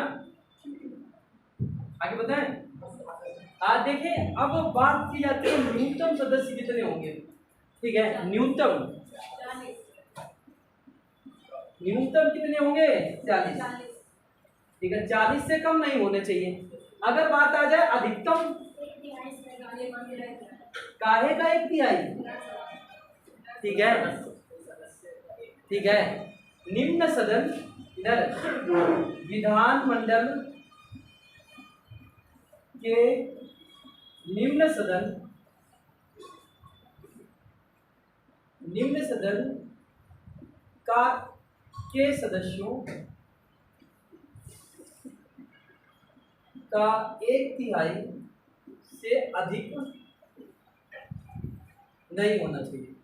आगे बताएं। देखें, अब बात की जाती है न्यूनतम सदस्य कितने होंगे, ठीक है। न्यूनतम कितने होंगे, 40, ठीक है। 40 से कम नहीं होने चाहिए। अगर बात आ जाए अधिकतम, काहे का 1/3, ठीक है, ठीक है। निम्न सदन, इधर विधानमंडल के निम्न सदन का के सदस्यों का 1/3 से अधिक नहीं होना चाहिए।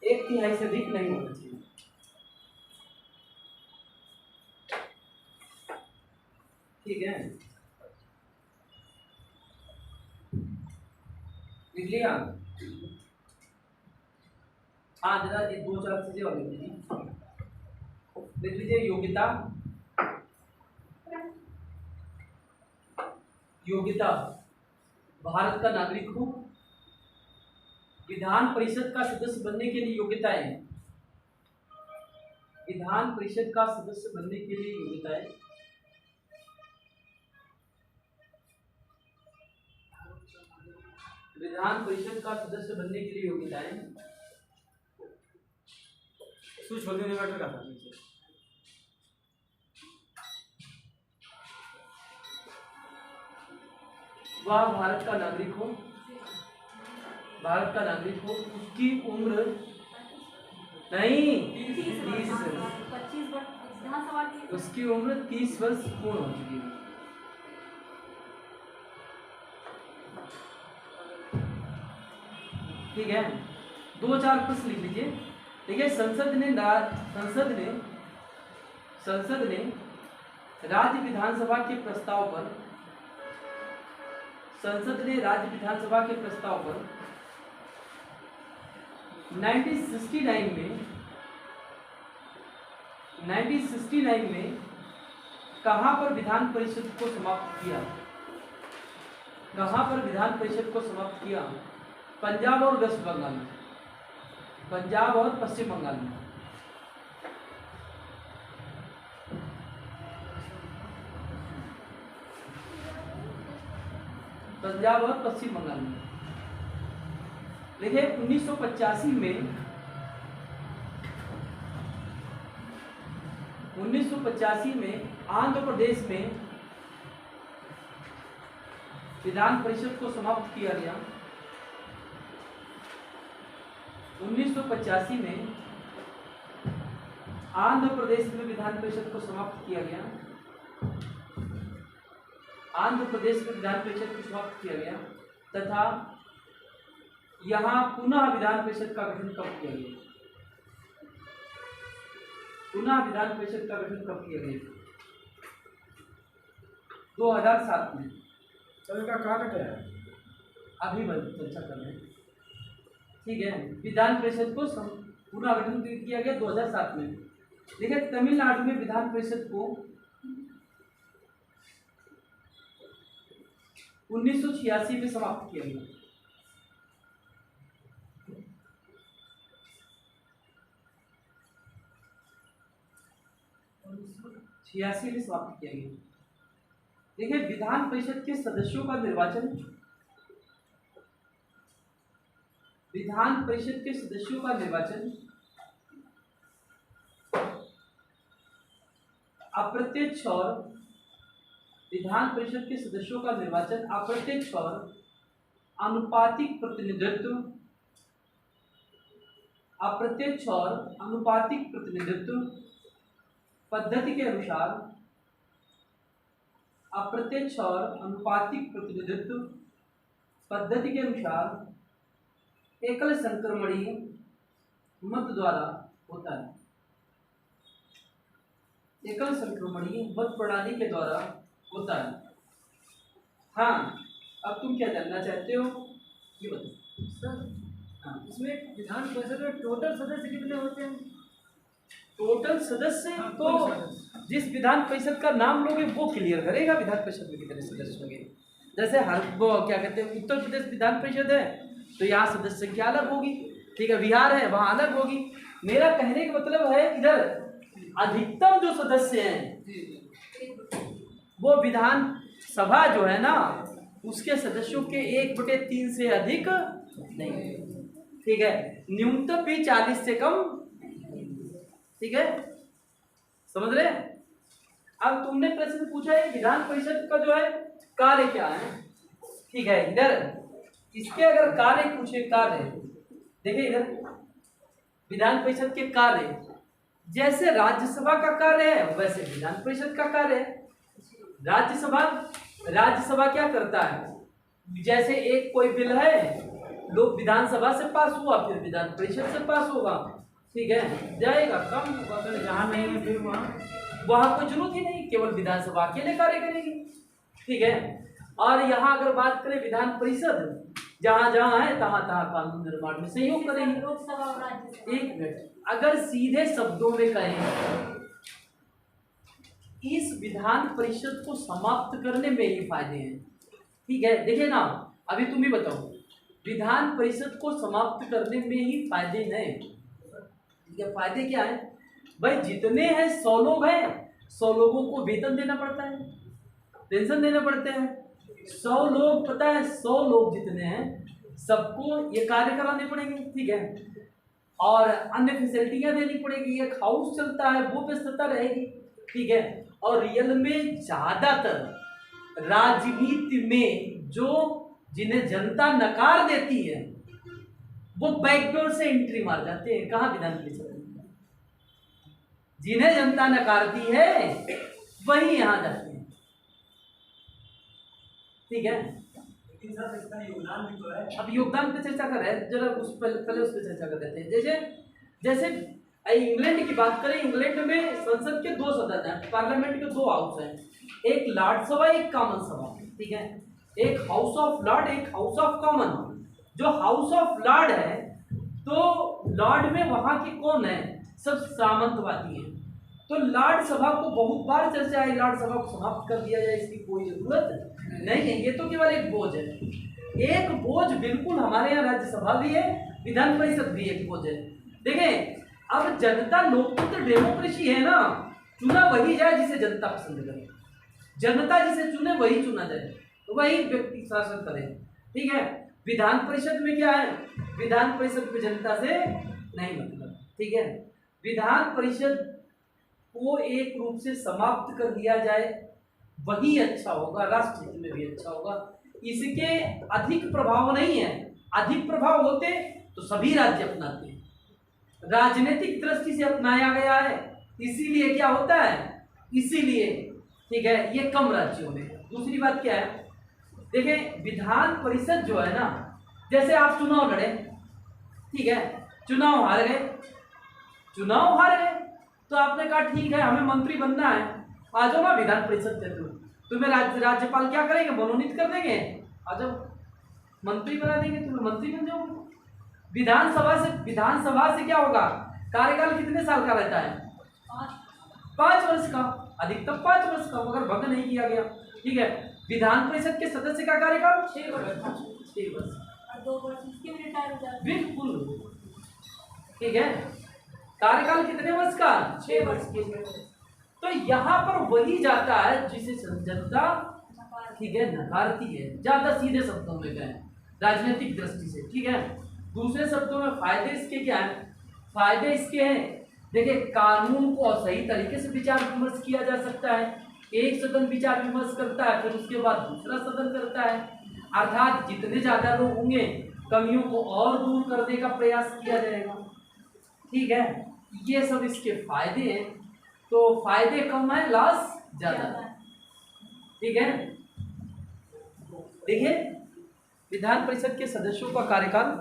1/3 से अधिक नहीं होना चाहिए। ठीक है, लिख लिया। हाँ जरा ये 2-4 चीजें और लिख लीजिए। लिख लीजिए योग्यता, योग्यता भारत का नागरिक हूँ, विधान परिषद का सदस्य बनने के लिए योग्यताएं, विधान परिषद का सदस्य बनने के लिए योग्यताएं, विधान परिषद का सदस्य बनने के लिए योग्यताएं, स्विच होल्डिंग इन्वर्टर का था नीचे। वह भारत का नागरिक हो, भारत का नागरिक हो, उसकी उम्र नहीं 30, उसकी उम्र 30 वर्ष पूर्ण हो चुकी है। ठीक है, 2-4 प्रश्न लिख लीजिए। देखिए संसद ने राज्य विधानसभा के प्रस्ताव पर, संसद ने राज्य विधानसभा के प्रस्ताव पर 1969 में कहां पर विधान परिषद को समाप्त किया? कहां पर विधान परिषद को समाप्त किया? पंजाब और वेस्ट बंगाल में, पंजाब और पश्चिम बंगाल में। पंजाब और पश्चिम बंगाल में। देखिए 1985 में आंध्र प्रदेश में विधान परिषद को समाप्त किया गया। 1985 में आंध्र प्रदेश में विधान परिषद को समाप्त किया गया। आंध्र प्रदेश में विधान परिषद को समाप्त किया गया तथा यहाँ पुनः विधान परिषद का गठन कब किया गया? पुनः विधान परिषद का गठन कब किया गया? 2007 में। सर का कारण क्या है? अभी चर्चा कर रहे हैं। ठीक है, विधान परिषद को पुनः गठन किया गया 2007 में। देखिए तमिलनाडु में विधान परिषद को 1986 में समाप्त किया गया। 1986 में समाप्त किया गया। देखिए विधान परिषद के सदस्यों का निर्वाचन, विधान परिषद के सदस्यों का निर्वाचन अप्रत्यक्ष और विधान परिषद के सदस्यों का निर्वाचन अप्रत्यक्ष और आनुपातिक प्रतिनिधित्व, अप्रत्यक्ष और आनुपातिक प्रतिनिधित्व पद्धति के अनुसार, अप्रत्यक्ष और आनुपातिक प्रतिनिधित्व पद्धति के अनुसार एकल संक्रमणीय मत द्वारा होता है। एकल संक्रमणीय मत प्रणाली के द्वारा होता है। हाँ, अब तुम क्या जानना चाहते हो ये बताओ सर। हाँ, इसमें विधान परिषद में टोटल सदस्य कितने होते हैं? टोटल सदस्य तो जिस विधान परिषद का नाम लोगे वो क्लियर करेगा विधान परिषद में कितने सदस्य होंगे। जैसे वो क्या कहते हैं उत्तर प्रदेश विधान परिषद है तो यहाँ सदस्य संख्या अलग होगी। ठीक है, बिहार है वहाँ अलग होगी। मेरा कहने का मतलब है इधर अधिकतम जो सदस्य हैं वो विधान सभा जो है ना उसके सदस्यों के 1/3 से अधिक नहीं। ठीक है, न्यूनतम भी 40 से कम। ठीक है, समझ रहे? अब तुमने प्रश्न पूछा है विधान परिषद का जो है कार्य क्या है। ठीक है, इधर इसके अगर कार्य पूछे, कार्य देखिए इधर विधान परिषद के कार्य जैसे राज्यसभा का कार्य है वैसे विधान परिषद का कार्य है। राज्यसभा क्या करता है, जैसे एक कोई बिल है लोग विधानसभा से पास हुआ, फिर विधान परिषद से पास होगा, ठीक है, जाएगा, कम होगा। तो जहाँ नहीं है फिर वहाँ कोई जरूरत ही नहीं, केवल विधानसभा अकेले कार्य करेगी, ठीक है। और यहाँ अगर बात करें विधान परिषद, जहाँ जहाँ है तहाँ तहाँ कानून निर्माण में सहयोग करेंगे। लोकसभा और राज्यसभा। एक मिनट, अगर सीधे शब्दों में कहें, इस विधान परिषद को समाप्त करने में ही फायदे हैं, ठीक है। देखिए ना, अभी तुम ही बताओ, विधान परिषद को समाप्त करने में ही फायदे हैं, ठीक है। फायदे क्या है भाई, जितने हैं 100 लोग हैं, 100 लोगों को वेतन देना पड़ता है, पेंशन देने पड़ते हैं। 100 लोग, पता है 100 लोग जितने हैं सबको ये कार्य कराने पड़ेंगे, ठीक है। और अन्य फैसिलिटियां देनी पड़ेगी, एक हाउस चलता है वो व्यस्तता रहेगी, ठीक है। और रियल में ज्यादातर राजनीति में जो जिन्हें जनता नकार देती है वो बैकडोर से एंट्री मार जाते हैं। कहाँ? विधान परिषद में। जिन्हें जनता नकारती है वही यहाँ जाते हैं, ठीक है। लेकिन सर इसका योगदान भी तो है। अब योगदान पे चर्चा कर रहे हैं, जरा पहले उस पर चर्चा कर लेते हैं। जैसे इंग्लैंड की बात करें, इंग्लैंड में संसद के 2 सदन हैं, पार्लियामेंट के 2 हाउस हैं, एक लॉर्ड सभा, एक कॉमन सभा, ठीक है। एक हाउस ऑफ लॉर्ड, एक हाउस ऑफ कॉमन। जो हाउस ऑफ लॉर्ड है, तो लॉर्ड में वहाँ के कौन है? सब सामंतवादी हैं। तो लॉर्ड सभा को बहुत बार चर्चा है, लॉर्ड सभा को समाप्त कर दिया जाए, इसकी कोई जरूरत नहीं है, ये तो केवल एक बोझ है। एक बोझ बिल्कुल हमारे यहाँ राज्यसभा भी है, विधान परिषद भी एक बोझ है। देखें, अब जनता, लोकतंत्र डेमोक्रेसी है ना, चुना वही जाए जिसे जनता पसंद करे, जनता जिसे चुने वही चुना जाए, वही व्यक्ति शासन करे, ठीक है। विधान परिषद में क्या है? विधान परिषद में जनता से नहीं मतलब, ठीक है। विधान परिषद को एक रूप से समाप्त कर दिया जाए वही अच्छा होगा, राष्ट्र हित में भी अच्छा होगा। इसके अधिक प्रभाव नहीं है, अधिक प्रभाव होते तो सभी राज्य अपनाते हैं, राजनीतिक दृष्टि से अपनाया गया है, इसीलिए क्या होता है, इसीलिए, ठीक है, ये कम राज्यों में। दूसरी बात क्या है, देखें, विधान परिषद जो है ना, जैसे आप चुनाव लड़े, ठीक है, चुनाव हार गए, तो आपने कहा ठीक है हमें मंत्री बनना है, आ जाओ ना विधान परिषद के थ्रू, तुम्हें राज्यपाल क्या करेंगे? मनोनीत कर देंगे, आ जाओ मंत्री बना देंगे, तुम्हें मंत्री बन जाओगे। विधानसभा से क्या होगा? कार्यकाल कितने साल का रहता है? 5 वर्ष का, अधिकतम 5 वर्ष का, मगर भंग नहीं किया गया, ठीक है। विधान परिषद के सदस्य का कार्यकाल 6 वर्ष, 6 वर्ष, 2 वर्ष इसके भी रिटायर हो जाते हैं। बिल्कुल, ठीक है। कार्यकाल कितने वर्ष का? 6 वर्ष के। तो यहाँ पर वही जाता है जिसे जनता, ठीक है, नकारती है, ज्यादा सीधे शब्दों में कहें, राजनीतिक दृष्टि से, ठीक है। दूसरे शब्दों में फायदे इसके क्या है? फायदे इसके हैं, देखिए, कानून को सही तरीके से विचार विमर्श किया जा सकता है, एक सदन विचार विमर्श करता है, फिर उसके बाद दूसरा सदन करता है, अर्थात जितने ज्यादा लोग होंगे कमियों को और दूर करने का प्रयास किया जाएगा, ठीक है। ये सब इसके फायदे हैं। तो फायदे कम है, लॉस ज्यादा है, ठीक है। देखिए, विधान परिषद के सदस्यों का कार्यकाल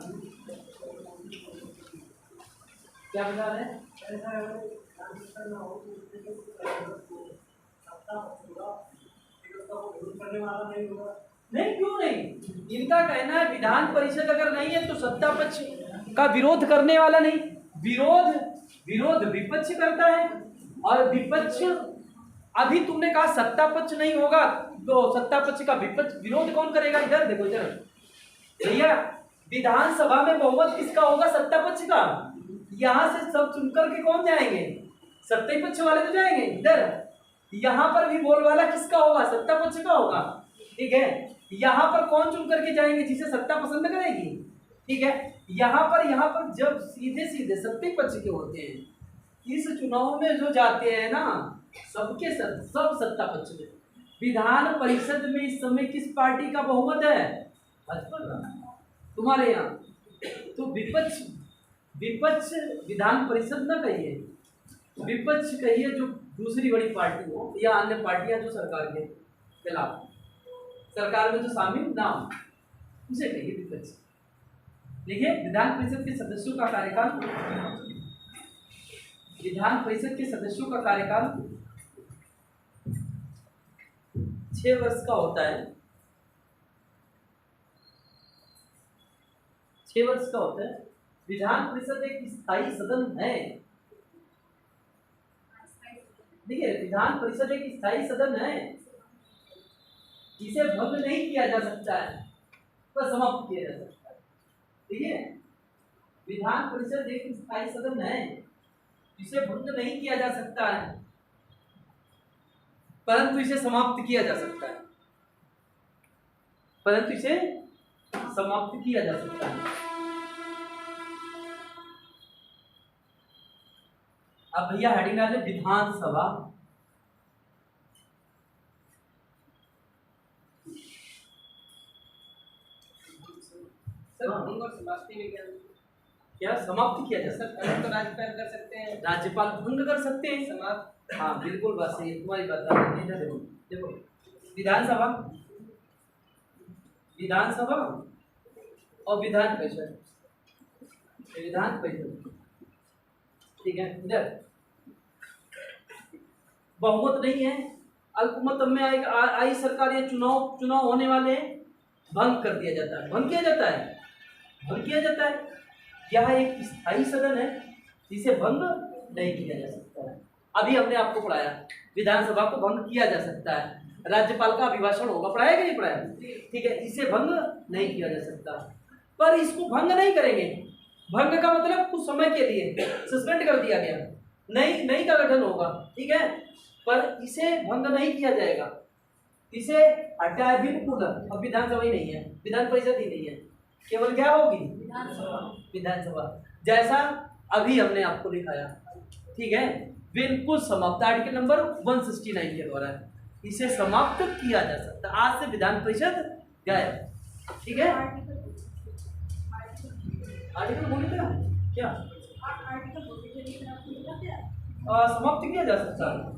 क्या बता रहे हैं? नहीं, क्यों नहीं? इनका कहना है विधान परिषद अगर नहीं है तो सत्ता पक्ष का विरोध करने वाला नहीं, विरोध विपक्ष करता है, और विपक्ष, अभी तुमने कहा सत्ता पक्ष नहीं होगा तो सत्ता पक्ष का विरोध कौन करेगा? इधर देखो, इधर भैया, विधानसभा में बहुमत किसका होगा? सत्ता पक्ष का। यहाँ से सब चुनकर के कौन जाएंगे? सत्ता पक्ष वाले तो जाएंगे। इधर यहाँ पर भी बोलबाला किसका होगा? सत्ता पक्ष का होगा, ठीक है। यहाँ पर कौन चुन करके जाएंगे? जिसे सत्ता पसंद करेगी, ठीक है। यहाँ पर जब सीधे सीधे सत्ता पक्ष के होते हैं, इस चुनाव में जो जाते हैं ना, सब सत्ता पक्ष में। विधान परिषद में इस समय किस पार्टी का बहुमत है? भाजपा का, तुम्हारे यहाँ। तो विपक्ष विधान परिषद न कहिए, विपक्ष कहिए जो दूसरी बड़ी पार्टी हो या अन्य पार्टियां जो सरकार के खिलाफ, सरकार में जो शामिल ना हो, उसे कहिए विपक्ष, देखिए विधान परिषद के सदस्यों का कार्यकाल, विधान परिषद के सदस्यों का कार्यकाल 6 वर्ष का होता है। 6 वर्ष का होता है। विधान परिषद एक स्थायी सदन है। देखिए विधान परिषद एक स्थायी सदन है, इसे भंग नहीं किया जा सकता है, पर समाप्त किया जा सकता है। ठीक है, विधान परिषद एक स्थायी सदन है, इसे भंग नहीं किया जा सकता है, परंतु इसे समाप्त किया जा सकता है, परंतु इसे समाप्त किया जा सकता है। अब भैया हेडिंग डाले विधानसभा। सर भंग और समाप्ति में क्या समाप्त किया जा सकता है? तो राज्यपाल कर सकते हैं, राज्यपाल भंग कर सकते हैं। समाप्त। हाँ बिल्कुल बात सही है तुम्हारी बात। देखो देखो विधानसभा, विधानसभा और विधान परिषद, विधान परिषद, ठीक है। इधर बहुमत नहीं है, अल्पमत में आई सरकार या चुनाव होने वाले हैं, भंग कर दिया जाता है, भंग किया जाता है, भंग किया जाता है। यह एक स्थायी सदन है, जिसे भंग नहीं किया जा सकता है। अभी हमने आपको पढ़ाया विधानसभा को भंग किया जा सकता है, राज्यपाल का अभिभाषण होगा, पढ़ाया कि नहीं पढ़ाया? ठीक है, इसे भंग नहीं किया जा सकता, पर इसको भंग नहीं करेंगे। भंग का मतलब कुछ समय के लिए सस्पेंड कर दिया गया, नई का गठन होगा, ठीक है, पर इसे भंग नहीं किया जाएगा, इसे हटाया बिल्कुल। अब विधानसभा ही नहीं है, विधान परिषद ही नहीं है, केवल क्या होगी? विधानसभा। जैसा अभी हमने आपको दिखाया, ठीक है, बिल्कुल समाप्त। आर्टिकल नंबर 169 के द्वारा इसे समाप्त किया जा सकता। आज से विधान परिषद गायब, ठीक है। आर्टिकल बोले थे क्या? समाप्त किया जा सकता है।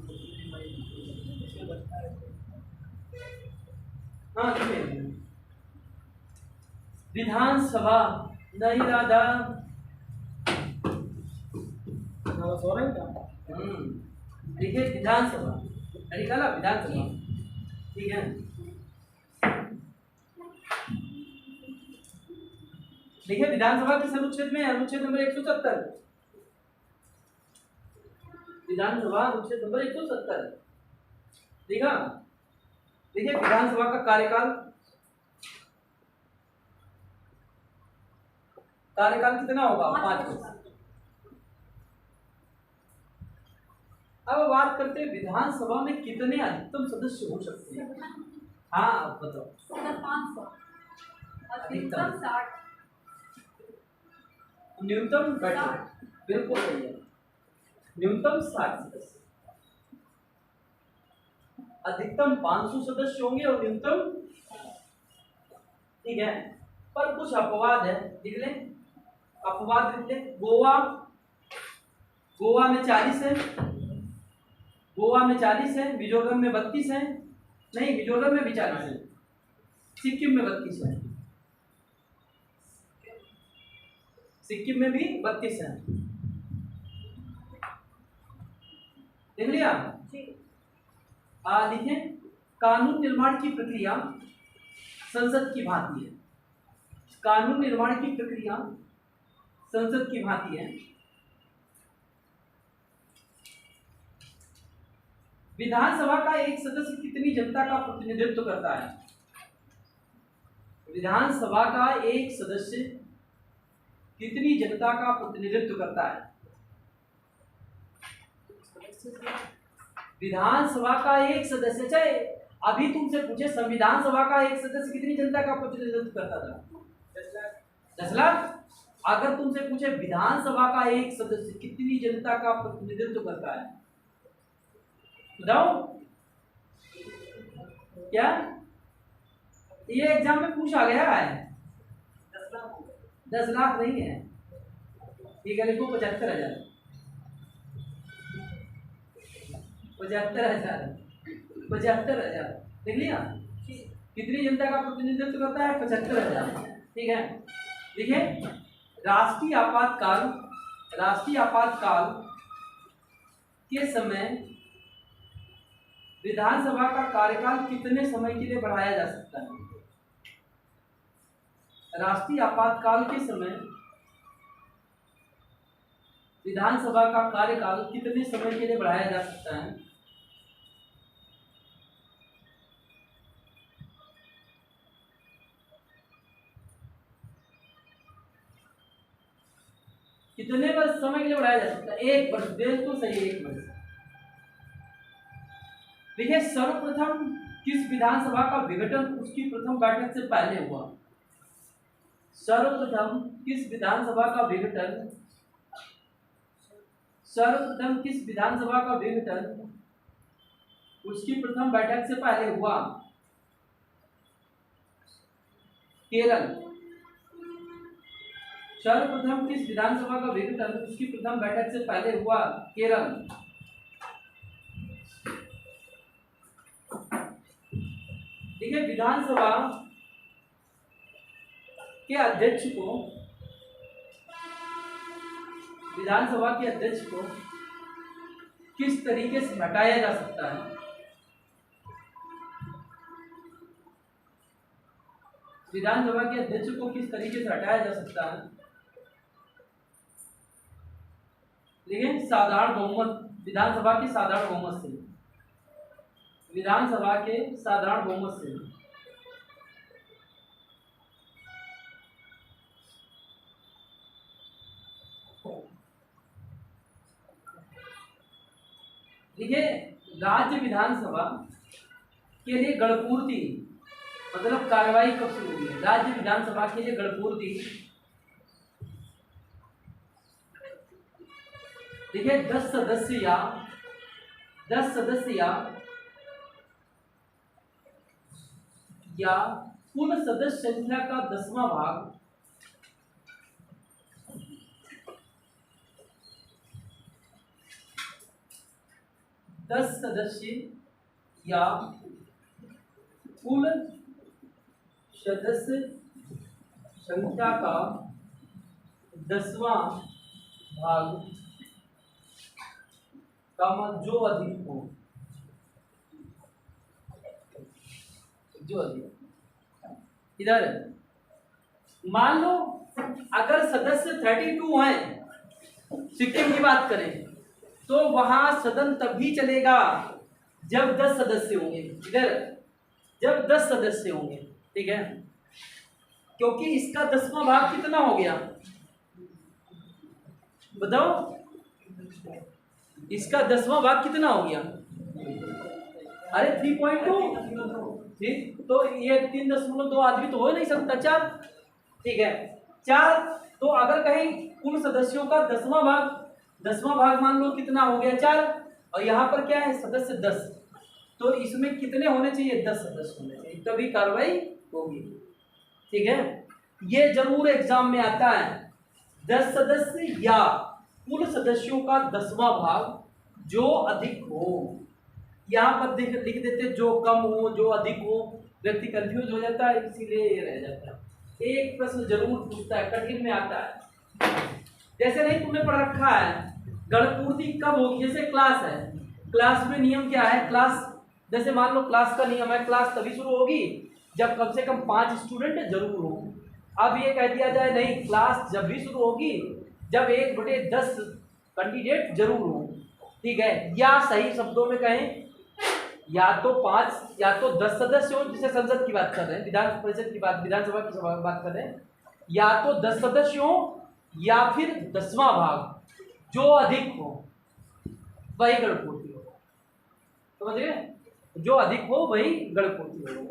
हाँ देखिए विधानसभा नहीं राधा सो रहे हैं क्या? देखिए विधानसभा निकाला, विधानसभा, ठीक है। देखिए विधानसभा किस अनुच्छेद में? अनुच्छेद नंबर 170। विधानसभा अनुच्छेद नंबर 170, देखा। देखिए विधानसभा का कार्यकाल कितना होगा? 5 वर्ष। अब बात करते हैं विधानसभा में कितने अधिकतम सदस्य हो सकते हैं। हाँ आप बताओ। 500 अधिकतम 60, न्यूनतम 60, बिल्कुल सही है, न्यूनतम 60 सदस्य। अधिकतम 500 सदस्य होंगे और न्यूनतम, ठीक है। पर कुछ अपवाद है, लिख लें, अपवाद लिख लें। गोवा में 40 है, गोवा में 40 है, मिजोरम में 32 है, नहीं मिजोरम में भी 40 है, सिक्किम में 32 है, सिक्किम में भी 32 है, देख लिया। लिखें कानून निर्माण की प्रक्रिया संसद की भांति है, कानून निर्माण की प्रक्रिया संसद की भांति है। विधानसभा का एक सदस्य कितनी जनता का प्रतिनिधित्व करता है? विधानसभा का एक सदस्य कितनी जनता का प्रतिनिधित्व करता है? विधानसभा का एक सदस्य, चाहे अभी तुमसे पूछे संविधान सभा का एक सदस्य कितनी जनता का प्रतिनिधित्व करता था? 10 लाख। अगर तुमसे पूछे विधानसभा का एक सदस्य कितनी जनता का प्रतिनिधित्व करता है, बताओ क्या? ये एग्जाम में पूछा गया है। 10 लाख नहीं है, ठीक है, लिखो 75,000, 75,000, 75,000, देख लिया। कितनी जनता का प्रतिनिधित्व करता है? 75,000, ठीक है। देखिए, राष्ट्रीय आपातकाल के समय विधानसभा का कार्यकाल कितने समय के लिए बढ़ाया जा सकता है? राष्ट्रीय आपातकाल के समय विधानसभा का कार्यकाल कितने समय के लिए बढ़ाया जा सकता है? कितने वर्ष समय के लिए बढ़ाया जा सकता है? 1 वर्ष। बिल्कुल सही, 1 वर्ष। देखिए, सर्वप्रथम किस विधानसभा का विघटन उसकी प्रथम बैठक से पहले हुआ? सर्वप्रथम किस विधानसभा का विघटन उसकी प्रथम बैठक से पहले हुआ? केरल। सर्वप्रथम किस विधानसभा का विघटन उसकी प्रथम बैठक से पहले हुआ? केरल। देखिए, विधानसभा के अध्यक्ष को किस तरीके से हटाया जा सकता है? विधानसभा के अध्यक्ष को किस तरीके से हटाया जा सकता है? लेकिन साधारण बहुमत, विधानसभा के साधारण बहुमत से। देखिए, राज्य विधानसभा के लिए गणपूर्ति मतलब कार्रवाई कब शुरू हुई है? राज्य विधानसभा के लिए गणपूर्ति, देखिए, 10 सदस्य या कुल सदस्य संख्या का 10वां भाग या कुल सदस्य संख्या का 10वां भाग का मत जो अधिक हो, इधर मान लो अगर सदस्य 32 हैं, सिक्किम की बात करें, तो वहां सदन तभी चलेगा जब 10 सदस्य होंगे। इधर जब 10 सदस्य होंगे, ठीक है, क्योंकि इसका 10वां भाग कितना हो गया बताओ? इसका 10वां भाग कितना हो गया? अरे 3.2, ठीक, तो ये 3.2 आदमी तो हो नहीं सकता, 4, ठीक है, 4। तो अगर कहीं कुल सदस्यों का 10वां भाग मान लो कितना हो गया? 4। और यहाँ पर क्या है? सदस्य 10, तो इसमें कितने होने चाहिए? 10 सदस्य होने चाहिए, तभी कार्रवाई होगी, ठीक है। ये जरूर एग्जाम में आता है, 10 सदस्य या कुल सदस्यों का 10वां भाग जो अधिक हो। यहाँ पर लिख देते जो कम हो, जो अधिक हो, व्यक्ति कंफ्यूज हो जाता है, इसीलिए ये रह जाता है। एक प्रश्न जरूर पूछता है, कठिन में आता है, जैसे नहीं तुमने पढ़ रखा है गणपूर्ति कब होगी? जैसे क्लास है, क्लास में नियम क्या है? क्लास जैसे मान लो क्लास का नियम है, क्लास तभी शुरू होगी जब कम से कम 5 स्टूडेंट जरूर हो। अब ये कह दिया जाए नहीं, क्लास जब भी शुरू होगी जब 1/10 कैंडिडेट जरूर हो, ठीक है। या सही शब्दों में कहें, या तो 5 या तो 10 सदस्य हो, जिसे संसद की बात कर रहे हैं, विधान परिषद की बात, विधानसभा की बात कर रहे हैं, या तो 10 सदस्य हो या फिर 10वां भाग जो अधिक हो, वही गणपूर्ति हो। समझ गए? जो अधिक हो वही गणपूर्ति हो,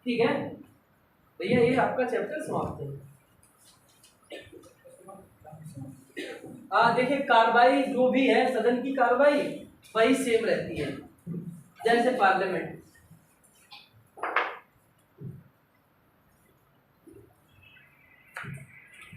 ठीक है भैया। ये आपका चैप्टर समाप्त है। देखिए, कार्रवाई जो भी है सदन की कार्रवाई वही सेम रहती है जैसे पार्लियामेंट।